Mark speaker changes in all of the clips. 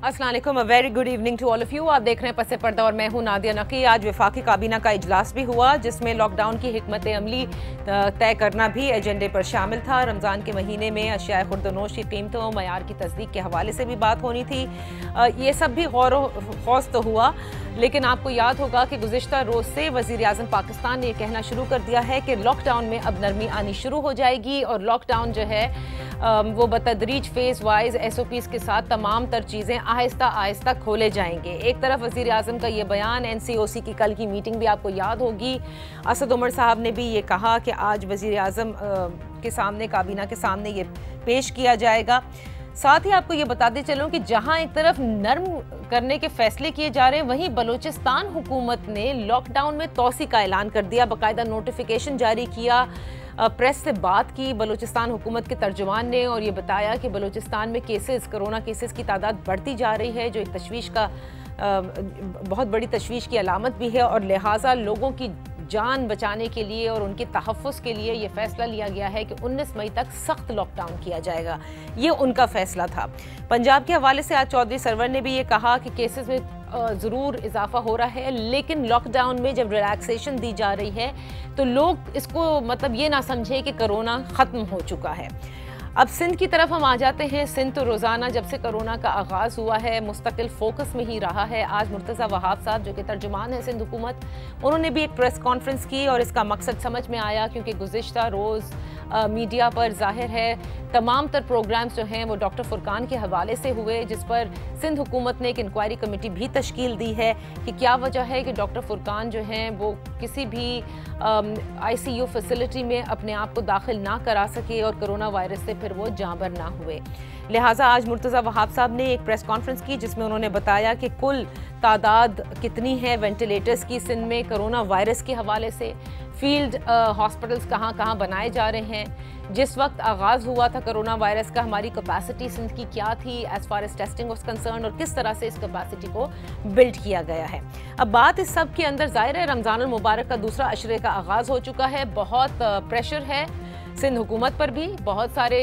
Speaker 1: अस्सलाम वालेकुम, a very good evening to all of you. आप देख रहे हैं पसे पर्दा और मैं हूं नादिया नकी। आज वफाकी काबीना का इजलास भी हुआ जिसमें लॉकडाउन की हिकमत अमली तय करना भी एजेंडे पर शामिल था। रमज़ान के महीने में अशिया खुर्दनोश की कीमतों और मयार की तस्दीक के हवाले से भी बात होनी थी। ये सब भी गौर खौस तो हुआ, लेकिन आपको याद होगा कि गुज़िश्ता रोज़ से वज़ीर आज़म पाकिस्तान ने यह कहना शुरू कर दिया है कि लॉकडाउन में अब नरमी आनी शुरू हो जाएगी और लॉकडाउन जो है वो बतदरीज फेज़ वाइज SOPs के साथ तमाम तर चीज़ें आहिस्ता आहिस्ता खोले जाएंगे। एक तरफ वज़ीर आज़म का ये बयान, NCOC की कल की मीटिंग भी आपको याद होगी। असद उमर साहब ने भी ये कहा कि आज वज़ीर आज़म के सामने, काबीना के सामने ये पेश किया जाएगा। साथ ही आपको ये बताते चलूं कि जहां एक तरफ नर्म करने के फैसले किए जा रहे हैं, वहीं बलूचिस्तान हुकूमत ने लॉकडाउन में तोसी का ऐलान कर दिया। बाकायदा नोटिफिकेशन जारी किया, प्रेस से बात की बलूचिस्तान हुकूमत के तर्जुमान ने और ये बताया कि बलूचिस्तान में कोरोना केसेस की तादाद बढ़ती जा रही है, जो एक तशवीश का बहुत बड़ी तशवीश की अलामत भी है और लिहाजा लोगों की जान बचाने के लिए और उनके तहफ़्फ़ुज़ के लिए ये फ़ैसला लिया गया है कि 19 मई तक सख्त लॉकडाउन किया जाएगा। ये उनका फ़ैसला था। पंजाब के हवाले से आज चौधरी सरवर ने भी ये कहा कि केसेस में ज़रूर इजाफा हो रहा है, लेकिन लॉकडाउन में जब रिलैक्सेशन दी जा रही है तो लोग इसको मतलब ये ना समझे कि कोरोना ख़त्म हो चुका है। अब सिंध की तरफ हम आ जाते हैं। सिंध तो रोज़ाना जब से कोरोना का आगाज़ हुआ है मुस्तकिल फोकस में ही रहा है। आज मुर्तज़ा वहाब साहब जो कि तर्जुमान है सिंध हुकूमत, उन्होंने भी एक प्रेस कॉन्फ्रेंस की और इसका मकसद समझ में आया, क्योंकि गुज़िश्ता रोज़ मीडिया पर ज़ाहिर है तमाम तर प्रोग्राम्स जो हैं वो डॉक्टर फुरकान के हवाले से हुए, जिस पर सिंध हुकूमत ने एक इंक्वायरी कमेटी भी तश्कील दी है कि क्या वजह है कि डॉक्टर फुरकान जो हैं वो किसी भी ICU फैसिलिटी में अपने आप को दाखिल ना करा सके और कोरोना वायरस से फिर वो जाँबर ना हुए। लिहाजा आज मुर्तज़ा वहाब साहब ने एक प्रेस कॉन्फ्रेंस की जिसमें उन्होंने बताया कि कुल तादाद कितनी है वेंटिलेटर्स की सिंध में कोरोना वायरस के हवाले से, फील्ड हॉस्पिटल्स कहाँ कहाँ बनाए जा रहे हैं, जिस वक्त आगाज़ हुआ था कोरोना वायरस का हमारी कैपेसिटी सिंध की क्या थी as far as testing was concern और किस तरह से इस कैपेसिटी को बिल्ड किया गया है। अब बात इस सब के अंदर ज़ाहिर है रमज़ानुल मुबारक का दूसरा अशरे का आगाज़ हो चुका है। बहुत प्रेशर है सिंध हुकूमत पर भी। बहुत सारे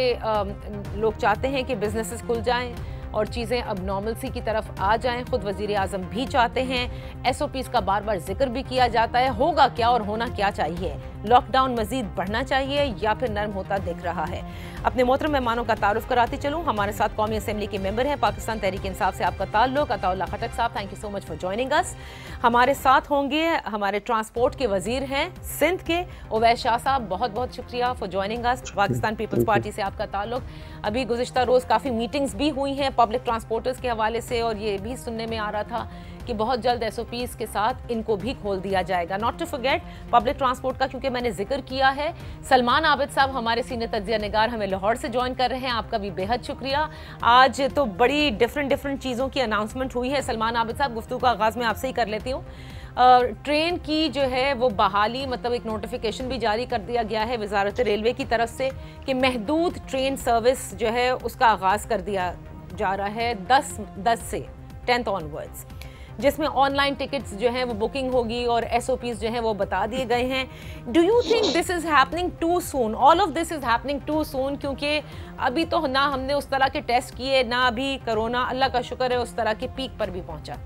Speaker 1: लोग चाहते हैं कि बिजनेसेस खुल जाएं और चीज़ें अब नॉर्मलसी की तरफ आ जाएं। खुद वज़ीर आज़म भी चाहते हैं। SOPs का बार बार जिक्र भी किया जाता है। होगा क्या और होना क्या चाहिए? लॉकडाउन मजीद बढ़ना चाहिए या फिर नर्म होता दिख रहा है? अपने मोहतरम मेहमानों का तारुफ कराती चलूँ। हमारे साथ कौमी असेंबली के मेंबर हैं, पाकिस्तान तहरीक इंसाफ से आपका ताल्लुक, अताउल्लाह खटक साहब, thank you so much for joining अस। हमारे साथ होंगे हमारे ट्रांसपोर्ट के वजीर हैं सिंध के उवैस शाह साहब, बहुत बहुत शुक्रिया for joining us. Pakistan People's Party से आपका ताल्लुक। अभी गुज़िश्ता रोज़ काफ़ी मीटिंग्स भी हुई हैं पब्लिक ट्रांसपोर्टर्स के हवाले से और ये भी सुनने में आ रहा था कि बहुत जल्द SOPs के साथ इनको भी खोल दिया जाएगा। Not to forget public transport का, क्योंकि मैंने जिक्र किया है, सलमान आबिद साहब हमारे सीनियर तज्जिया निगार हमें लाहौर से ज्वाइन कर रहे हैं। आपका भी बेहद शुक्रिया। आज तो बड़ी डिफरेंट चीज़ों की अनाउंसमेंट हुई है। सलमान आबिद साहब, गुफ्तगू का आगाज़ मैं आपसे ही कर लेती हूँ। ट्रेन की जो है वो बहाली, मतलब एक नोटिफिकेशन भी जारी कर दिया गया है वजारत रेलवे की तरफ से कि महदूद ट्रेन सर्विस जो है उसका आगाज़ कर दिया जा रहा है 10 से 10 ऑनवर्ड्स, जिसमें ऑनलाइन टिकट्स जो हैं वो बुकिंग होगी और SOPs जो हैं वो बता दिए गए हैं। Do you think this is happening too soon? All of this is happening too soon, क्योंकि अभी तो ना हमने उस तरह के टेस्ट किए, ना अभी कोरोना अल्लाह का शुक्र है उस तरह के पीक पर भी पहुंचा।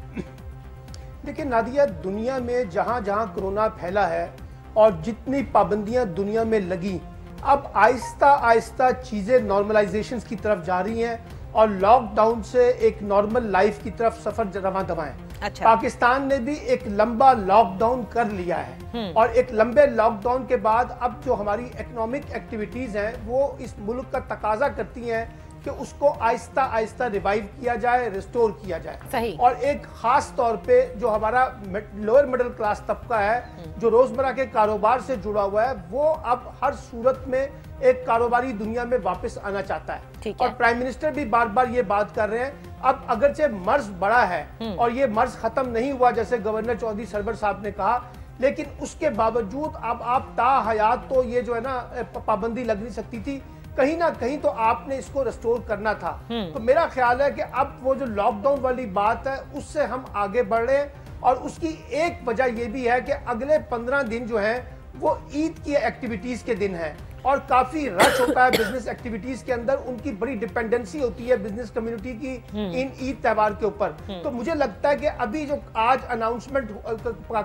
Speaker 2: देखिए नादिया, दुनिया में जहाँ जहाँ कोरोना फैला है और जितनी पाबंदियाँ दुनिया में लगी, अब आहिस्ता आहिस्ता चीज़ें नॉर्मलाइजेशन की तरफ जा रही हैं और लॉकडाउन से एक नॉर्मल लाइफ की तरफ सफर रवां दवा है। अच्छा। पाकिस्तान ने भी एक लंबा लॉकडाउन कर लिया है और एक लंबे लॉकडाउन के बाद अब जो हमारी इकोनॉमिक एक्टिविटीज हैं वो इस मुल्क का तकाजा करती हैं कि उसको आहिस्ता आहिस्ता रिवाइव किया जाए, रिस्टोर किया जाए। सही। और एक खास तौर पे जो हमारा लोअर मिडिल क्लास तबका है जो रोजमर्रा के कारोबार से जुड़ा हुआ है, वो अब हर सूरत में एक कारोबारी दुनिया में वापस आना चाहता है। और प्राइम मिनिस्टर भी बार बार ये बात कर रहे हैं। अब अगरचे मर्ज बड़ा है और ये मर्ज खत्म नहीं हुआ जैसे गवर्नर चौधरी सरवर साहब ने कहा, लेकिन उसके बावजूद अब आप ताहयात तो ये जो है ना पाबंदी लग नहीं सकती थी, कहीं ना कहीं तो आपने इसको रिस्टोर करना था। तो मेरा ख्याल है कि अब वो जो लॉकडाउन वाली बात है उससे हम आगे बढ़ रहे हैं और उसकी एक वजह ये भी है कि अगले 15 दिन जो है वो ईद की एक्टिविटीज के दिन है और काफी रश होता है बिजनेस एक्टिविटीज के अंदर, उनकी बड़ी डिपेंडेंसी होती है बिजनेस कम्युनिटी की इन ईद त्योहार के ऊपर। तो मुझे लगता है कि अभी जो आज अनाउंसमेंट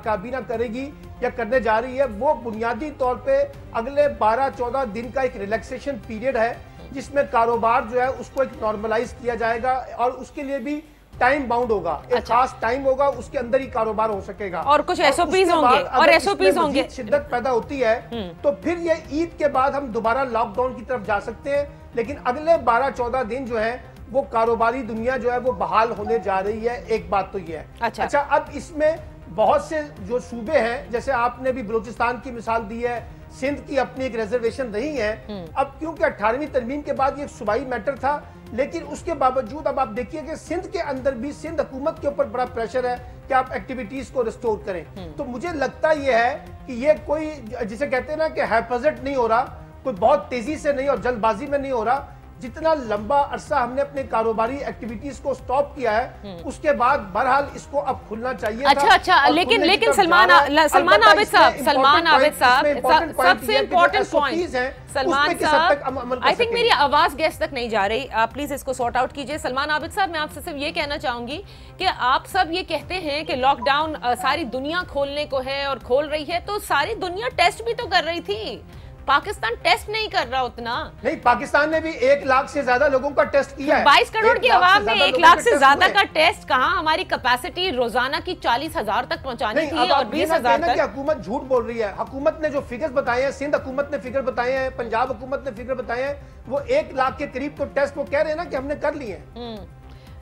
Speaker 2: काबीना करेगी या करने जा रही है, वो बुनियादी तौर पे अगले 12-14 दिन का एक रिलैक्सेशन पीरियड है, जिसमें कारोबार जो है उसको एक नॉर्मलाइज किया जाएगा और उसके लिए भी टाइम बाउंड होगा, एक खास टाइम होगा, उसके अंदर ही कारोबार हो सकेगा
Speaker 1: और कुछ एसओपीज होंगे और एसओपीज होंगे।
Speaker 2: शिद्दत पैदा होती है तो फिर ये ईद के बाद हम दोबारा लॉकडाउन की तरफ जा सकते हैं, लेकिन अगले 12-14 दिन जो है वो कारोबारी दुनिया जो है वो बहाल होने जा रही है। एक बात तो ये है। अच्छा, अब इसमें बहुत से जो सूबे हैं, जैसे आपने भी बलूचिस्तान की मिसाल दी है, सिंध की अपनी एक रिजर्वेशन रही है। अब क्योंकि 18वीं तरमीम के बाद ये सूबाई मैटर था, लेकिन उसके बावजूद अब आप देखिए कि सिंध के अंदर भी सिंध हुकूमत के ऊपर बड़ा प्रेशर है कि आप एक्टिविटीज को रिस्टोर करें। तो मुझे लगता यह है कि ये कोई जिसे कहते हैं ना कि हैफजट नहीं हो रहा, कोई बहुत तेजी से नहीं और जल्दबाजी में नहीं हो रहा। जितना लंबा अरसा हमने अपने कारोबारी एक्टिविटीज को स्टॉप किया है, उसके बाद बहरहाल इसको अब खुलना चाहिए।
Speaker 1: अच्छा, लेकिन सलमान आबिद साहब सबसे इम्पोर्टेंट पॉइंट है, सलमान साहब आई थिंक मेरी आवाज गैस तक नहीं जा रही, आप प्लीज इसको सॉर्ट आउट कीजिए। सलमान आबिद साहब, मैं आपसे सिर्फ ये कहना चाहूंगी कि आप सब ये कहते हैं कि लॉकडाउन सारी दुनिया खोलने को है और खोल रही है, तो सारी दुनिया टेस्ट भी तो कर रही थी, पाकिस्तान टेस्ट नहीं कर रहा उतना।
Speaker 2: नहीं, पाकिस्तान ने भी 1 लाख से ज्यादा लोगों का टेस्ट किया है।
Speaker 1: 22 करोड़ की आवाम में 1 लाख से ज्यादा का टेस्ट कहां? हमारी कैपेसिटी रोजाना की 40,000 तक पहुंचानी थी और 20,000 तक।
Speaker 2: हुकूमत झूठ बोल रही है। हुकूमत ने जो फिगर्स बताए हैं, सिंध हुकूमत ने फिगर बताए हैं, पंजाब हुकूमत ने फिगर बताए हैं, वो 1 लाख के करीब तो टेस्ट वो कह रहे हैं ना कि हमने कर लिए हैं।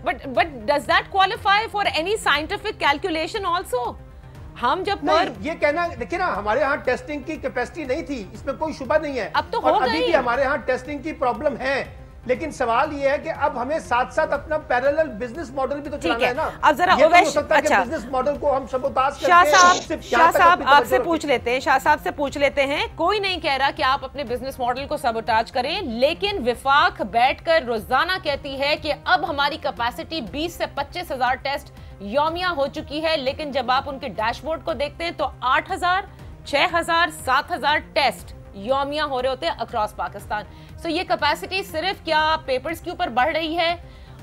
Speaker 1: But does that qualify for any scientific calculation also? हम जब
Speaker 2: ये कहना, देखिए ना, हमारे यहाँ टेस्टिंग की कैपेसिटी नहीं थी, इसमें कोई शुबा नहीं है।
Speaker 1: अब तो हो गई।
Speaker 2: अभी भी हमारे यहाँ टेस्टिंग की प्रॉब्लम है, लेकिन सवाल ये है कि अब हमें साथ साथ अपना पैरेलल बिजनेस मॉडल भी तो चलाना है ना।
Speaker 1: अब जरा
Speaker 2: बिजनेस मॉडल को हम सबोताज करके
Speaker 1: शाह साहब आपसे पूछ लेते हैं, शाह साहब से पूछ लेते हैं। कोई नहीं कह रहा कि आप अपने बिजनेस मॉडल को सबोताज करें, लेकिन विफाक बैठकर रोजाना कहती है कि अब हमारी कैपेसिटी 20 से 25,000 टेस्ट यौमिया हो चुकी है, लेकिन जब आप उनके डैशबोर्ड को देखते हैं तो 8,000, 6,000, 7,000 टेस्ट यौमिया हो रहे होते हैं अक्रॉस पाकिस्तान। सो ये कैपेसिटी सिर्फ क्या पेपर्स के ऊपर बढ़ रही है,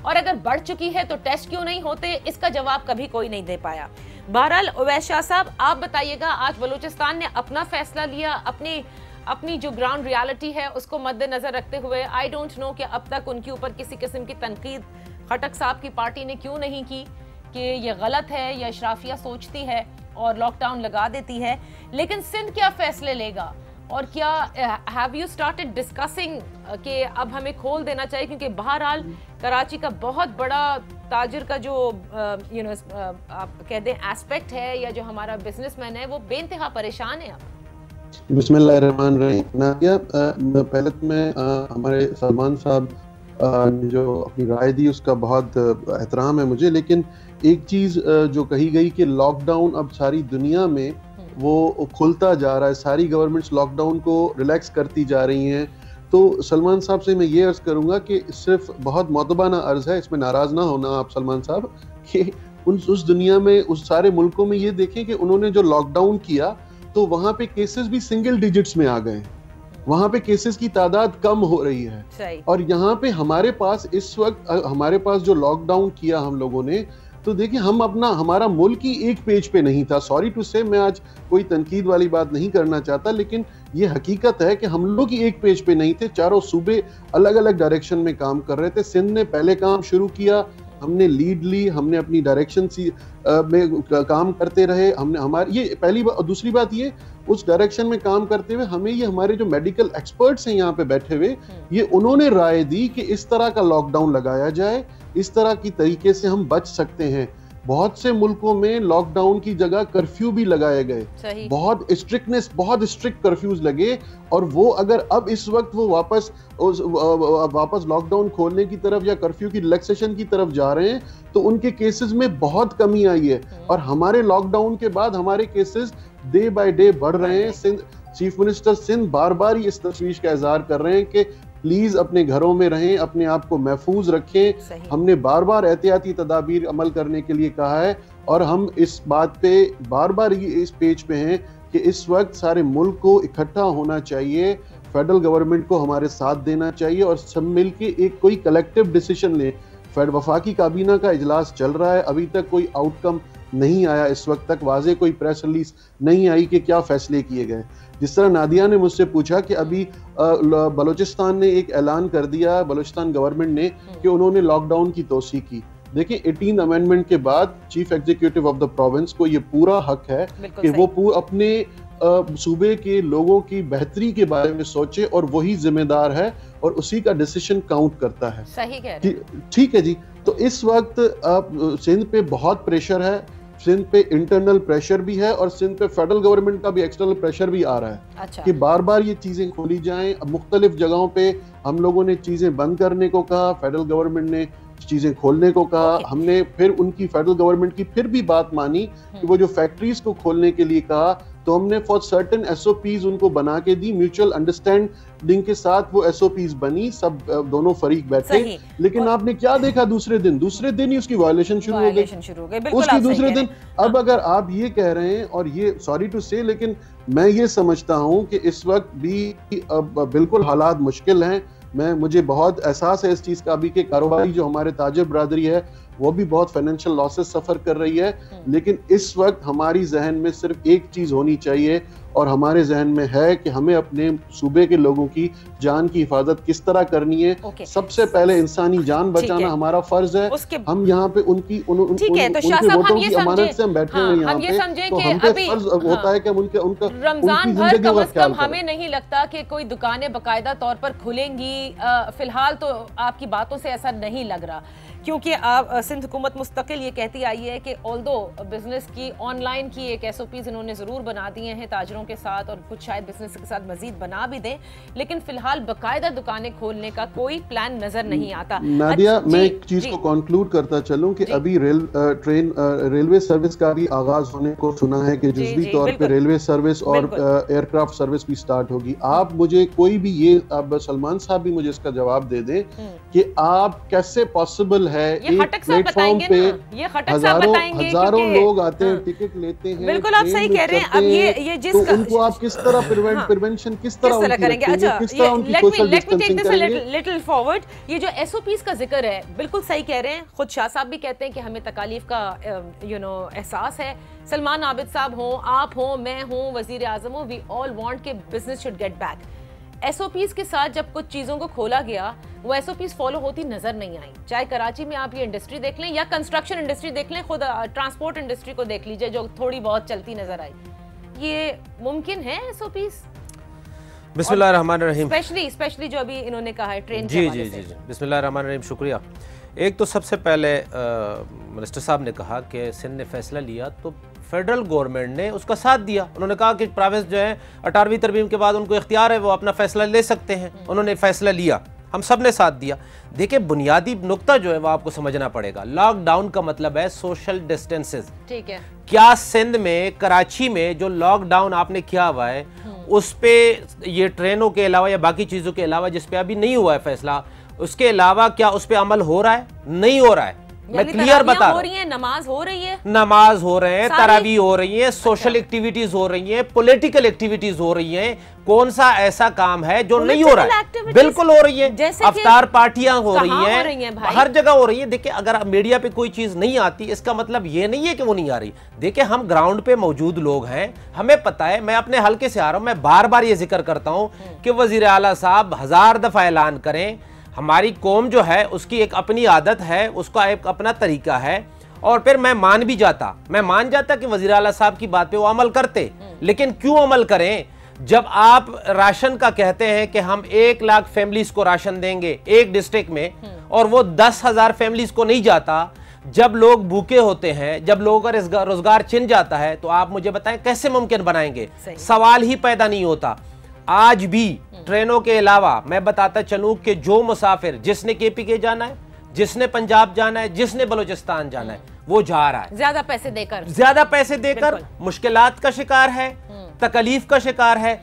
Speaker 1: और अगर बढ़ चुकी है तो टेस्ट क्यों नहीं होते? इसका जवाब कभी कोई नहीं दे पाया। बहरहाल उवैस शाह साहब, आप बताइएगा, आज बलूचिस्तान ने अपना फैसला लिया, अपनी जो ग्राउंड रियलिटी है उसको मद्देनजर रखते हुए। आई डोंट नो कि अब तक उनके ऊपर किसी किस्म की तनकीद खटक साहब की पार्टी ने क्यों नहीं की कि ये गलत है या अशराफिया सोचती है और लॉकडाउन लगा देती है, लेकिन सिंध क्या फैसले लेगा? और क्या हैव यू स्टार्टेड डिस्कसिंग कि अब हमें खोल देना चाहिए? क्योंकि बहरहाल कराची का बहुत बड़ा ताजिर का जो आप कह दें एस्पेक्ट है, या जो हमारा बिजनेसमैन है, वो बेइंतहा परेशान है अब।
Speaker 3: बिस्मिल्लाहिर्रहमानिर्रहीम। नादिया, पहले तो मैं हमारे सलमान साहब ने जो अपनी राय दी उसका बहुत एहतराम है मुझे, लेकिन एक चीज़ जो कही गई कि लॉकडाउन अब सारी दुनिया में वो खुलता जा रहा है, सारी गवर्नमेंट्स लॉकडाउन को रिलैक्स करती जा रही हैं, तो सलमान साहब से मैं ये अर्ज़ करूँगा कि सिर्फ बहुत मोतबाना अर्ज़ है, इसमें नाराज़ ना होना आप सलमान साहब, कि उस दुनिया में, उस सारे मुल्कों में ये देखें कि उन्होंने जो लॉकडाउन किया तो वहाँ पे केसेस भी सिंगल डिजिट्स में आ गए, वहाँ पे केसेस की तादाद कम हो रही है। और यहाँ पे हमारे पास इस वक्त, हमारे पास जो लॉकडाउन किया हम लोगों ने, तो देखिए हमारा मुल्क ही एक पेज पे नहीं था। सॉरी टू से, मैं आज कोई तनकीद वाली बात नहीं करना चाहता, लेकिन ये हकीकत है कि हम लोग ही एक पेज पे नहीं थे, चारों सूबे अलग अलग डायरेक्शन में काम कर रहे थे। सिंध ने पहले काम शुरू किया, हमने लीड ली, हमने अपनी डायरेक्शन में काम करते रहे, हमने हमारी ये पहली बात। दूसरी बात ये, उस डायरेक्शन में काम करते हुए हमें ये हमारे जो मेडिकल एक्सपर्ट्स हैं यहाँ पे बैठे हुए, ये उन्होंने राय दी कि इस तरह का लॉकडाउन लगाया जाए, इस तरह की तरीके से हम बच सकते हैं। बहुत से मुल्कों में लॉकडाउन की जगह कर्फ्यू भी लगाए गए, बहुत स्ट्रिक्ट कर्फ्यूज लगे, और वो अगर अब इस वक्त वो वापस लॉकडाउन खोलने की तरफ या कर्फ्यू की रिलैक्सेशन की तरफ जा रहे हैं, तो उनके केसेस में बहुत कमी आई है। और हमारे लॉकडाउन के बाद हमारे केसेस डे बाय डे बढ़ रहे हैं। चीफ मिनिस्टर सिंध बार बार इस तशवीश का इजहार कर रहे हैं कि प्लीज अपने घरों में रहें, अपने आप को महफूज रखें। हमने बार बार एहतियाती तदाबीर अमल करने के लिए कहा है, और हम इस बात पे बार बार इस पेज पे हैं कि इस वक्त सारे मुल्क को इकट्ठा होना चाहिए, फेडरल गवर्नमेंट को हमारे साथ देना चाहिए और सब मिलके एक कोई कलेक्टिव डिसीजन ले। वफाकी काबीना का इजलास चल रहा है, अभी तक कोई आउटकम नहीं आया, इस वक्त तक वाजे कोई प्रेस रिलीज नहीं आई कि क्या फैसले किए गए। जिस तरह नादिया ने मुझसे पूछा कि अभी बलूचिस्तान ने एक ऐलान कर दिया, बलूचिस्तान गवर्नमेंट ने, कि उन्होंने लॉकडाउन की तोसी की। देखिए 18 अमेंडमेंट के बाद chief executive of the province को ये पूरा हक है कि वो अपने सूबे के लोगों की बेहतरी के बारे में सोचे और वही जिम्मेदार है और उसी का डिसीजन काउंट करता है।
Speaker 1: सही कह रहे हैं।
Speaker 3: ठीक है जी। तो इस वक्त सिंध पे बहुत प्रेशर है, सिंध पे इंटरनल प्रेशर भी है और सिंध पे फेडरल गवर्नमेंट का भी एक्सटर्नल प्रेशर भी आ रहा है।
Speaker 1: अच्छा।
Speaker 3: कि बार बार ये चीजें खोली जाएं। अब मुख्तलिफ जगहों पे हम लोगों ने चीजें बंद करने को कहा, फेडरल गवर्नमेंट ने चीजें खोलने को कहा। हमने फिर उनकी फेडरल गवर्नमेंट की फिर भी बात मानी कि वो जो फैक्ट्रीज को खोलने के लिए कहा, तो हमने फॉर सर्टेन एसओपीज उनको बना के दी, म्यूचुअल अंडरस्टैंडिंग के साथ वो एसओपीज बनी, सब दोनों फरीक बैठे। लेकिन आपने क्या देखा, दूसरे दिन ही उसकी वायलेशन शुरू हो गई। उसकी दूसरे दिन अब अगर आप ये कह रहे हैं, और ये सॉरी टू से, लेकिन मैं ये समझता हूं कि इस वक्त भी बिल्कुल हालात मुश्किल हैं। मुझे बहुत एहसास है इस चीज का भी कि कारोबारी जो हमारे ताजिर बरादरी है वो भी बहुत फाइनेंशियल लॉसेस सफर कर रही है। लेकिन इस वक्त हमारी जहन में सिर्फ एक चीज होनी चाहिए, और हमारे जहन में है कि हमें अपने सूबे के लोगों की जान की हिफाजत किस तरह करनी है। सबसे पहले इंसानी जान बचाना हमारा फर्ज है। हम यहाँ पे उनकी उनके वोटों की अमानत से हम बैठे हुए यहाँ पे, तो हम पे फर्ज होता है कि हम उनका
Speaker 1: रमजान भर कम से कम हमें नहीं लगता कि कोई दुकानें बाकायदा तौर पर खुलेंगी। फिलहाल तो आपकी बातों से ऐसा नहीं लग रहा, क्योंकि आप सिंध हुकूमत मुस्तकिल ये कहती आई है कि ऑल्दो बिजनेस की ऑनलाइन की एक एसओपीज इन्होंने जरूर बना दिए हैं ताजरों के साथ, और कुछ शायद बिजनेस के साथ मजीद बना भी दें, लेकिन फिलहाल बाकायदा दुकानें खोलने का कोई प्लान नजर नहीं आता।
Speaker 3: नादिया, मैं एक चीज को कंक्लूड करता चलूं कि अभी रेलवे सर्विस का भी आगाज होने को सुना है कि जुज़वी तौर पे रेलवे सर्विस और एयरक्राफ्ट सर्विस भी स्टार्ट होगी। आप मुझे कोई भी ये, अब सलमान साहब भी मुझे इसका जवाब दे दें कि आप कैसे पॉसिबल है एक प्लेटफॉर्म पे हजारों लोग आते हैं, टिकट लेते हैं,
Speaker 1: बिल्कुल आप सही कह रहे हैं। अब ये जिस
Speaker 3: तो उनको आप किस तरह प्रिवेंशन किस तरह करेंगे,
Speaker 1: let me take this little forward. ये जो एसओपीज का जिक्र है, बिल्कुल सही कह रहे हैं। खुद शाह साहब भी कहते हैं कि हमें तकालीफ का एहसास है। सलमान आबिद साहब हो, आप हो, मैं हूं, वजीर आजम हो, वी ऑल वांट के business should get back. SOPs के साथ जब कुछ चीजों को खोला गया, वो एसओपीज फॉलो होती नजर नहीं आई। चाहे कराची में आप ये इंडस्ट्री देख लें या कंस्ट्रक्शन इंडस्ट्री देख लें, खुद ट्रांसपोर्ट इंडस्ट्री को देख लीजिए जो थोड़ी बहुत चलती नजर आई। ये मुमकिन है एसओपीज?
Speaker 4: बिस्मिल्लाहिर्रहमानिर्रहीम।
Speaker 1: स्पेशली जो अभी इन्होंने कहा है ट्रेन
Speaker 4: जी जी जी जी बिस्मिल्लाहिर्रहमानिर्रहीम, शुक्रिया। एक तो सबसे पहले मिनिस्टर साहब ने कहा कि सिंध ने फैसला लिया तो फेडरल गवर्नमेंट ने उसका साथ दिया। उन्होंने कहा कि प्रोविंस जो है 18वीं तरमीम के बाद उनको इख्तियार है, वो अपना फैसला ले सकते हैं। उन्होंने फैसला लिया, हम सब ने साथ दिया। देखिए बुनियादी नुक्ता जो है वो आपको समझना पड़ेगा। लॉकडाउन का मतलब है सोशल डिस्टेंसेस।
Speaker 1: ठीक है।
Speaker 4: क्या सिंध में, कराची में जो लॉकडाउन आपने किया हुआ है उस पे ये ट्रेनों के अलावा या बाकी चीजों के अलावा जिस पे अभी नहीं हुआ है फैसला, उसके अलावा क्या उस पे अमल हो रहा है? नहीं हो रहा है। मैं क्लियर बता रहा हूं।
Speaker 1: नमाज हो रही है,
Speaker 4: नमाज हो रहे हैं, तरावी हो रही है, सोशल एक्टिविटीज हो रही हैं, पॉलिटिकल एक्टिविटीज हो रही हैं। कौन सा ऐसा काम है जो नहीं हो रहा है? बिल्कुल हो रही है। अफ्तार पार्टियां हो रही हैं, हर जगह हो रही है। देखिए अगर मीडिया पे कोई चीज नहीं आती इसका मतलब ये नहीं है कि वो नहीं आ रही। देखिए हम ग्राउंड पे मौजूद लोग हैं, हमें पता है। मैं अपने हल्के से आ रहा हूं, मैं बार बार ये जिक्र करता हूं कि वजीर आला साहब 1000 दफा ऐलान करें, हमारी कौम जो है उसकी एक अपनी आदत है, उसका एक अपना तरीका है। और फिर मैं मान जाता कि वज़ीर आला साहब की बात पे वो अमल करते। लेकिन क्यों अमल करें जब आप राशन का कहते हैं कि हम 1 लाख फैमिलीज को राशन देंगे एक डिस्ट्रिक्ट में, और वो 10,000 फैमिलीज को नहीं जाता। जब लोग भूखे होते हैं, जब लोगों का रोजगार छिन जाता है, तो आप मुझे बताएं कैसे मुमकिन बनाएंगे? सवाल ही पैदा नहीं होता। आज भी ट्रेनों के अलावा मैं बताता चलूं कि जो मुसाफिर, जिसने केपीके जाना है, जिसने पंजाब जाना है, जिसने बलूचिस्तान जाना है, वो जा रहा है ज्यादा पैसे देकर मुश्किलात का शिकार है, तकलीफ का शिकार है।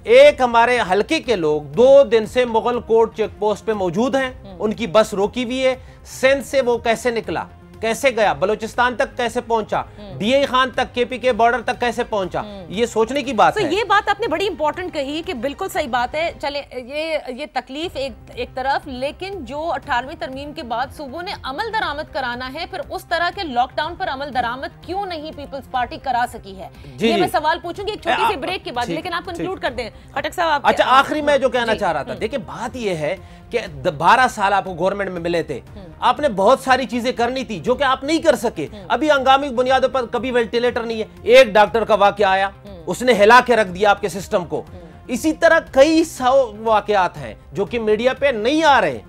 Speaker 4: एक हमारे हलके के लोग 2 दिन से मुगल कोट चेक पोस्ट पे मौजूद हैं, उनकी बस रोकी हुई है। सिंध से वो कैसे निकला? कैसे गया, बलूचिस्तान तक कैसे पहुंचा, डीए खान तक, केपीके बॉर्डर तक कैसे पहुंचा, ये सोचने की बात है।
Speaker 1: ये बात आपने बड़ी इंपॉर्टेंट कही कि बिल्कुल सही बात है। चले ये तकलीफ एक तरफ, लेकिन जो 18वीं तरमीम के बाद सूबों ने अमल दरामद कराना है, फिर उस तरह के लॉकडाउन पर अमल दरामद क्यों नहीं पीपल्स पार्टी करा सकी है, ये मैं सवाल पूछूंगी एक छोटी सी ब्रेक के बाद, लेकिन आप कंक्लूड कर दें खटक साहब।
Speaker 4: अच्छा, आखिरी में जो कहना चाह रहा था, देखिए बात ये है कि 12 साल आपको गवर्नमेंट में मिले थे, आपने बहुत सारी चीजें करनी थी जो कि आप नहीं कर सके। अभी हंगामी बुनियादों पर कभी वेंटिलेटर नहीं है, एक डॉक्टर का वाकया आया, उसने हिला के रख दिया आपके सिस्टम को। इसी तरह कई 100 वाकयात हैं जो कि मीडिया पे नहीं आ रहे।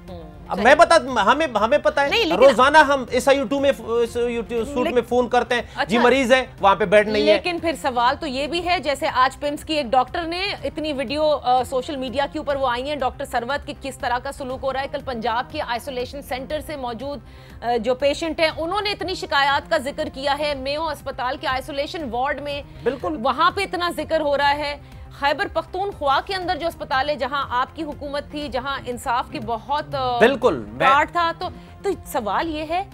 Speaker 4: अब मैं बता, हमें पता है, रोजाना हम SIU2 में सूट में फोन करते हैं, अच्छा, जी मरीज है वहां पे बेड नहीं है।
Speaker 1: लेकिन फिर सवाल तो ये भी है, जैसे आज पिम्स की एक डॉक्टर ने इतनी वीडियो सोशल मीडिया के ऊपर वो आई है, डॉक्टर सरवत की किस तरह का सलूक हो रहा है। कल पंजाब के आइसोलेशन सेंटर से मौजूद जो पेशेंट है, उन्होंने इतनी शिकायत का जिक्र किया है। मेयो अस्पताल के आइसोलेशन वार्ड में बिल्कुल वहां पे इतना जिक्र हो रहा है। खैबर पख्तूनख्वा के अंदर जो अस्पताल है, जहां आपकी हुकूमत थी, जहां इंसाफ की बहुत
Speaker 4: बिल्कुल
Speaker 1: पार्ट था, तो सवाल ये है,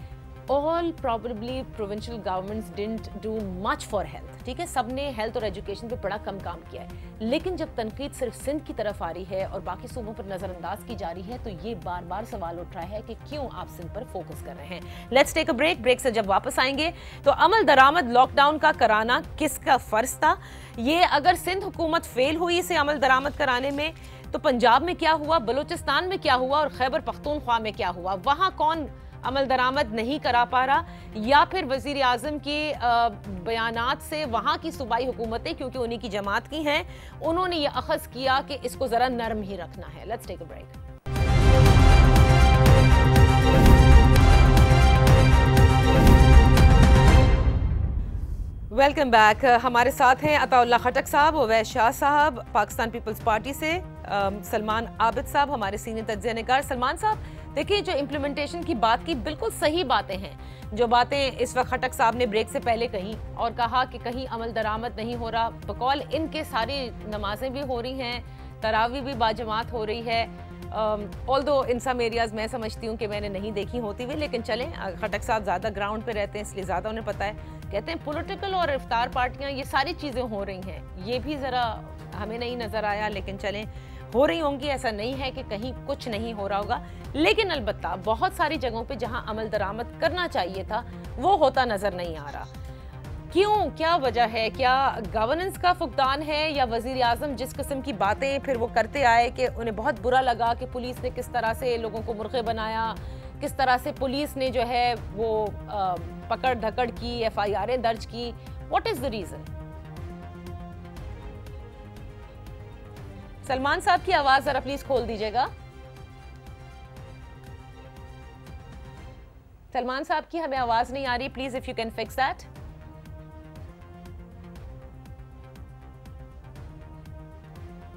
Speaker 1: all probably provincial governments didn't do much for health. ठीक है, सबने हेल्थ और एजुकेशन पे बड़ा कम काम किया है, लेकिन जब तनकीद सिर्फ सिंध की तरफ आ रही है और बाकी सूबों पर नजरअंदाज की जा रही है, तो ये बार बार सवाल उठ रहा है कि क्यों आप सिंध पर फोकस कर रहे हैं। Let's take a break. Break से जब वापस आएंगे तो अमल दरामद लॉकडाउन का कराना किसका फर्ज था, ये अगर सिंध हुकूमत फेल हुई इसे अमल दरामद कराने में, तो पंजाब में क्या हुआ, बलूचिस्तान में क्या हुआ और खैबर पख्तूनख्वा में क्या हुआ, वहां कौन अमल दरामद नहीं करा पा रहा, या फिर वजीर आजम के बयानात से वहां की सूबाई हुकूमतें, क्योंकि उन्हीं की जमात की हैं, उन्होंने ये अखज़ किया कि इसको जरा नरम ही रखना है। Let's take a break. Welcome back. हमारे साथ हैं अताउल्लाह खटक साहब, उवैस शाह साहब पाकिस्तान पीपल्स पार्टी से, सलमान आबिद साहब हमारे सीनियर तज्ज़िया निगार। सलमान साहब, देखिए जो इम्प्लीमेंटेशन की बात की, बिल्कुल सही बातें हैं, जो बातें इस वक्त खटक साहब ने ब्रेक से पहले कही और कहा कि कहीं अमल दरामद नहीं हो रहा, बकौल इनके सारी नमाजें भी हो रही हैं, तरावी भी बाजमात हो रही है। ऑल्दो इन सम एरियाज मैं समझती हूँ कि मैंने नहीं देखी होती हुई, लेकिन चलें, खटक साहब ज़्यादा ग्राउंड पे रहते हैं इसलिए ज़्यादा उन्हें पता है। कहते हैं पॉलिटिकल और इफ्तार पार्टियाँ, ये सारी चीज़ें हो रही हैं, ये भी ज़रा हमें नहीं नज़र आया, लेकिन चलें हो रही होंगी, ऐसा नहीं है कि कहीं कुछ नहीं हो रहा होगा। लेकिन अलबत्ता बहुत सारी जगहों पे जहां अमल दरामद करना चाहिए था वो होता नजर नहीं आ रहा। क्यों, क्या वजह है? क्या गवर्नेंस का फुकदान है, या वजीर आजम जिस किस्म की बातें फिर वो करते आए कि उन्हें बहुत बुरा लगा कि पुलिस ने किस तरह से लोगों को मुर्गे बनाया, किस तरह से पुलिस ने जो है वो पकड़ धकड़ की, FIR दर्ज की, what is the reason? Salman साहब की आवाज जरा प्लीज खोल दीजिएगा। सलमान साहब की हमें आवाज नहीं आ रही, please if you can fix that.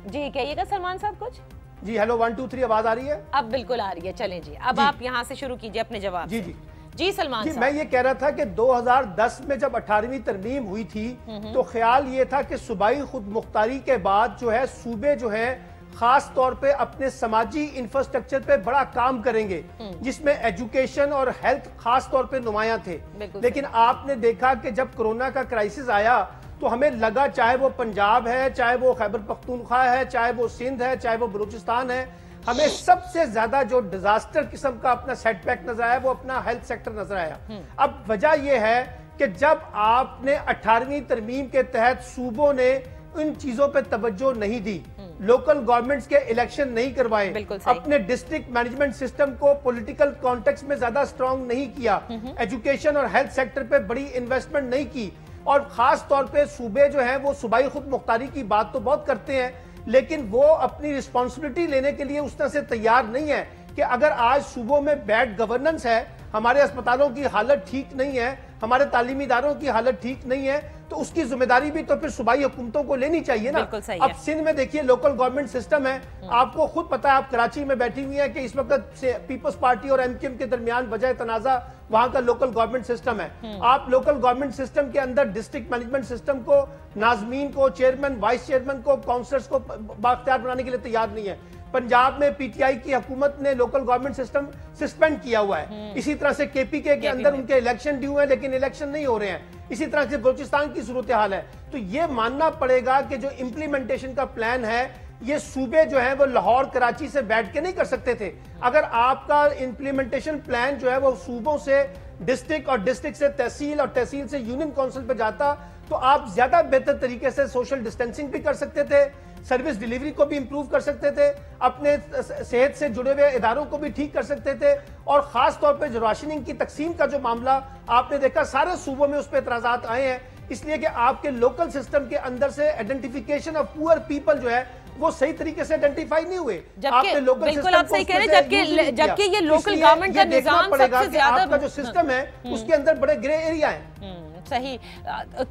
Speaker 1: जी कहिएगा सलमान साहब कुछ।
Speaker 2: जी हेलो 1 2 3 आवाज आ रही है?
Speaker 1: अब बिल्कुल आ रही है, चलें जी, अब आप यहां से शुरू कीजिए अपने जवाब।
Speaker 2: जी जी
Speaker 1: जी सलमान साहब,
Speaker 2: मैं ये कह रहा था कि 2010 में जब 18वीं तरमीम हुई थी तो ख्याल ये था कि सूबाई खुद मुख्तारी के बाद जो है सूबे जो है खास तौर पे अपने समाजी इंफ्रास्ट्रक्चर पे बड़ा काम करेंगे, जिसमें एजुकेशन और हेल्थ खास तौर पे नुमाया थे। लेकिन आपने देखा कि जब कोरोना का क्राइसिस आया तो हमें लगा, चाहे वो पंजाब है, चाहे वो खैबर पख्तूनख्वा है, चाहे वो सिंध है, चाहे वो बलूचिस्तान है, हमें सबसे ज्यादा जो डिजास्टर किस्म का अपना सेटबैक नजर आया वो अपना हेल्थ सेक्टर नजर आया। अब वजह यह है कि जब आपने 18वीं तरमीम के तहत सूबों ने इन चीजों पे तवज्जो नहीं दी, लोकल गवर्नमेंट्स के इलेक्शन नहीं करवाए, अपने डिस्ट्रिक्ट मैनेजमेंट सिस्टम को पॉलिटिकल कॉन्टेक्स्ट में ज्यादा स्ट्रांग नहीं किया, एजुकेशन और हेल्थ सेक्टर पे बड़ी इन्वेस्टमेंट नहीं की, और खास तौर पे सूबे जो है वो सूबाई खुद मुख्तारी की बात तो बहुत करते हैं, लेकिन वो अपनी रिस्पॉन्सिबिलिटी लेने के लिए उस तरह से तैयार नहीं है कि अगर आज सूबों में बैड गवर्नेंस है, हमारे अस्पतालों की हालत ठीक नहीं है, हमारे तालीमी इदारों की हालत ठीक नहीं है, तो उसकी जिम्मेदारी भी तो फिर सूबाई हुकूमतों को लेनी चाहिए ना। अब सिंध में देखिए लोकल गवर्नमेंट सिस्टम है, आपको खुद पता है, आप कराची में बैठी हुई है कि इस वक्त पीपल्स पार्टी और MQM के दरमियान वजह तनाजा वहां का लोकल गवर्नमेंट सिस्टम है। आप लोकल गवर्नमेंट सिस्टम के अंदर डिस्ट्रिक्ट मैनेजमेंट सिस्टम को, नाजमीन को, चेयरमैन, वाइस चेयरमैन को, काउंसलर्स को बाख्तियार बनाने के लिए तैयार नहीं है। पंजाब में पीटीआई की हुकूमत ने लोकल गवर्नमेंट सिस्टम सस्पेंड किया हुआ है। इसी तरह से केपीके के अंदर उनके इलेक्शन ड्यू हैं लेकिन इलेक्शन नहीं हो रहे हैं। इसी तरह से बलूचिस्तान की सूरत हाल है। तो ये मानना पड़ेगा कि जो इंप्लीमेंटेशन का प्लान है, ये सूबे जो है वो लाहौर कराची से बैठ के नहीं कर सकते थे। अगर आपका इंप्लीमेंटेशन प्लान जो है वो सूबों से डिस्ट्रिक्ट और डिस्ट्रिक्ट से तहसील और तहसील से यूनियन काउंसिल पे जाता तो आप ज्यादा बेहतर तरीके से सोशल डिस्टेंसिंग भी कर सकते थे, सर्विस डिलीवरी को भी इंप्रूव कर सकते थे, अपने सेहत से जुड़े हुए इदारों को भी ठीक कर सकते थे। और खास तौर पे जो राशनिंग की तकसीम का जो मामला आपने देखा, सारे सूबों में उस पर एतराजात आए हैं, इसलिए कि आपके लोकल सिस्टम के अंदर से आइडेंटिफिकेशन ऑफ पुअर पीपल जो है वो सही तरीके से आइडेंटिफाई नहीं हुए।
Speaker 1: आपने लोकल बिल्कुल आप सही कह रहे हैं, जबकि ये लोकल गवर्नमेंट का निजाम सबसे ज्यादा
Speaker 2: आपका जो सिस्टम है उसके अंदर बड़े ग्रे एरिया है।
Speaker 1: सही।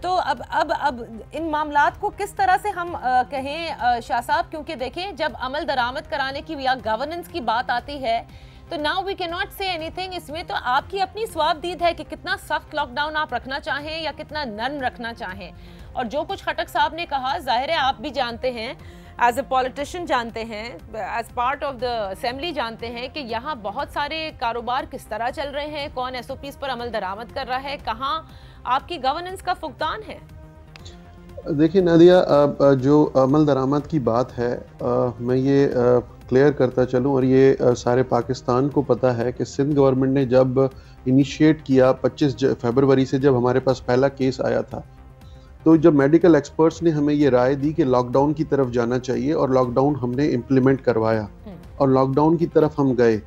Speaker 1: तो अब इन मामलात को किस तरह से हम कहें शाह साहब, क्योंकि देखें जब अमल दरामद कराने की या गवर्नेंस की बात आती है तो now we can not say anything. इसमें तो आपकी अपनी स्वाबदीद है कि कितना सख्त लॉकडाउन आप रखना चाहें या कितना नर्म रखना चाहें। और जो कुछ खटक साहब ने कहा, जाहिर है आप भी जानते हैं, एज ए पॉलिटिशियन जानते हैं, as part of the assembly जानते हैं कि यहाँ बहुत सारे कारोबार किस तरह चल रहे हैं, कौन एसओपीज पर अमल दरामद कर रहा है, कहाँ आपकी गवर्नेंस का फुकदान है।
Speaker 3: देखिए नादिया, जो अमल दरामद की बात है, मैं ये क्लियर करता चलूं, और ये सारे पाकिस्तान को पता है कि सिंध गवर्नमेंट ने जब इनिशिएट किया 25 फरवरी से, जब हमारे पास पहला केस आया था, तो जब मेडिकल एक्सपर्ट्स ने हमें ये राय दी कि लॉकडाउन की तरफ जाना चाहिए, और लॉकडाउन हमने इम्प्लीमेंट करवाया और लॉकडाउन की तरफ हम गए।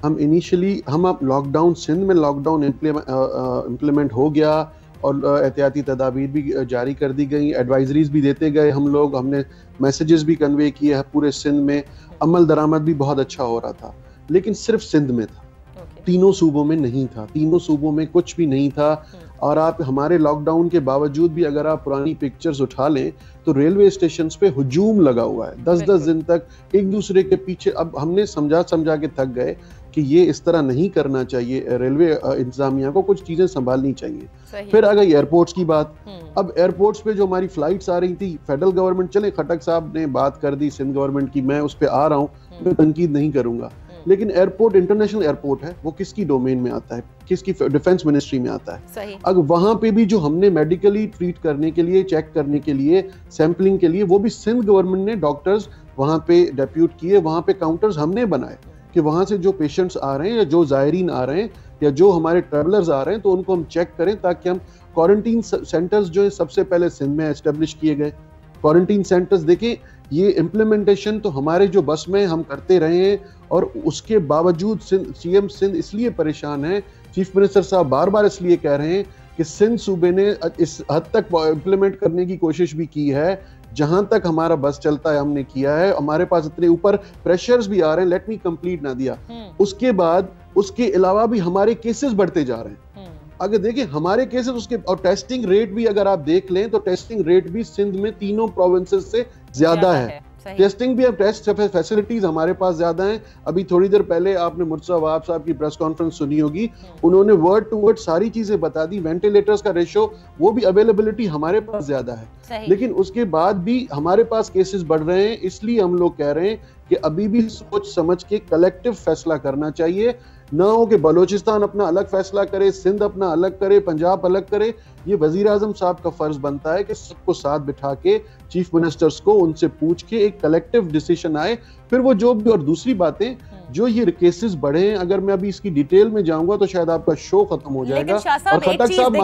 Speaker 3: हम इनिशियली अब लॉकडाउन, सिंध में लॉकडाउन इम्प्लीमेंट हो गया और एहतियाती तदाबीर भी जारी कर दी गई, एडवाइजरीज भी देते गए हम लोग, हमने मैसेजेस भी कन्वे किए पूरे सिंध में, अमल दरामद भी बहुत अच्छा हो रहा था। लेकिन सिर्फ सिंध में था, तीनों सूबों में नहीं था, तीनों सूबों में कुछ भी नहीं था। और आप हमारे लॉकडाउन के बावजूद भी अगर आप पुरानी पिक्चर्स उठा लें तो रेलवे स्टेशन पे हुजूम लगा हुआ है 10-10 दिन तक एक दूसरे के पीछे। अब हमने समझा के थक गए कि ये इस तरह नहीं करना चाहिए, रेलवे इंतजामिया को कुछ चीजें संभालनी चाहिए। फिर आ गई एयरपोर्ट्स की बात। अब एयरपोर्ट्स पे जो हमारी फ्लाइट्स आ रही थी, फेडरल गवर्नमेंट, चले खटक साहब ने बात कर दी सिंध गवर्नमेंट की, मैं उस पर आ रहा हूँ, मैं तनकीद नहीं करूंगा, लेकिन एयरपोर्ट इंटरनेशनल एयरपोर्ट है, वो किसकी डोमेन में आता है, किसकी डिफेंस मिनिस्ट्री में आता है। अगर वहां पे भी जो हमने मेडिकली ट्रीट करने के लिए, चेक करने के लिए, सैंपलिंग के लिए, वो भी सिंध गवर्नमेंट ने डॉक्टर्स वहां पे डेप्यूट किए, वहां पे काउंटर्स हमने बनाए कि वहां से जो पेशेंट्स आ रहे हैं या जो जायरीन आ रहे हैं या जो हमारे ट्रेवलर्स आ रहे हैं, तो उनको हम चेक करें, ताकि हम क्वारंटीन सेंटर्स जो है सबसे पहले सिंध में एस्टेब्लिश किए गए। क्वारंटीन सेंटर्स, देखिए ये इम्प्लीमेंटेशन तो हमारे जो बस में हम करते रहे हैं, और उसके बावजूद सीएम सिंध इसलिए परेशान है, चीफ मिनिस्टर साहब बार बार इसलिए कह रहे हैं कि सिंध सूबे ने इस हद तक इम्प्लीमेंट करने की कोशिश भी की है, जहां तक हमारा बस चलता है हमने किया है। हमारे पास इतने ऊपर प्रेशर्स भी आ रहे हैं, लेट मी कंप्लीट ना दिया, उसके बाद उसके अलावा भी हमारे केसेस बढ़ते जा रहे हैं। अगर देखिए हमारे केसेस उसके, और टेस्टिंग रेट भी अगर आप देख लें तो टेस्टिंग रेट भी सिंध में तीनों प्रोविंसेस से ज्यादा है। टेस्टिंग भी, अब टेस्ट फैसिलिटीज हमारे पास ज्यादा हैं। अभी थोड़ी देर पहले आपने मुर्तज़ा वहाब साहब की प्रेस कॉन्फ्रेंस सुनी होगी, उन्होंने वर्ड टू वर्ड सारी चीजें बता दी। वेंटिलेटर्स का रेशो, वो भी अवेलेबिलिटी हमारे पास ज्यादा है, लेकिन उसके बाद भी हमारे पास केसेस बढ़ रहे हैं। इसलिए हम लोग कह रहे हैं कि अभी भी सोच समझ के कलेक्टिव फैसला करना चाहिए, ना हो कि बलोचिस्तान अपना अलग फैसला करे, सिंध अपना अलग करे, पंजाब अलग करे। ये वजीर आजम साहब का फर्ज बनता है कि सबको साथ बिठा के, चीफ मिनिस्टर्स को उनसे पूछ के एक कलेक्टिव डिसीजन आए, फिर वो जो भी। और दूसरी बातें, जो ये केसेस बढ़े हैं, अगर मैं अभी इसकी डिटेल में जाऊंगा तो शायद आपका शो खत्म हो जाएगा। और खटक साहब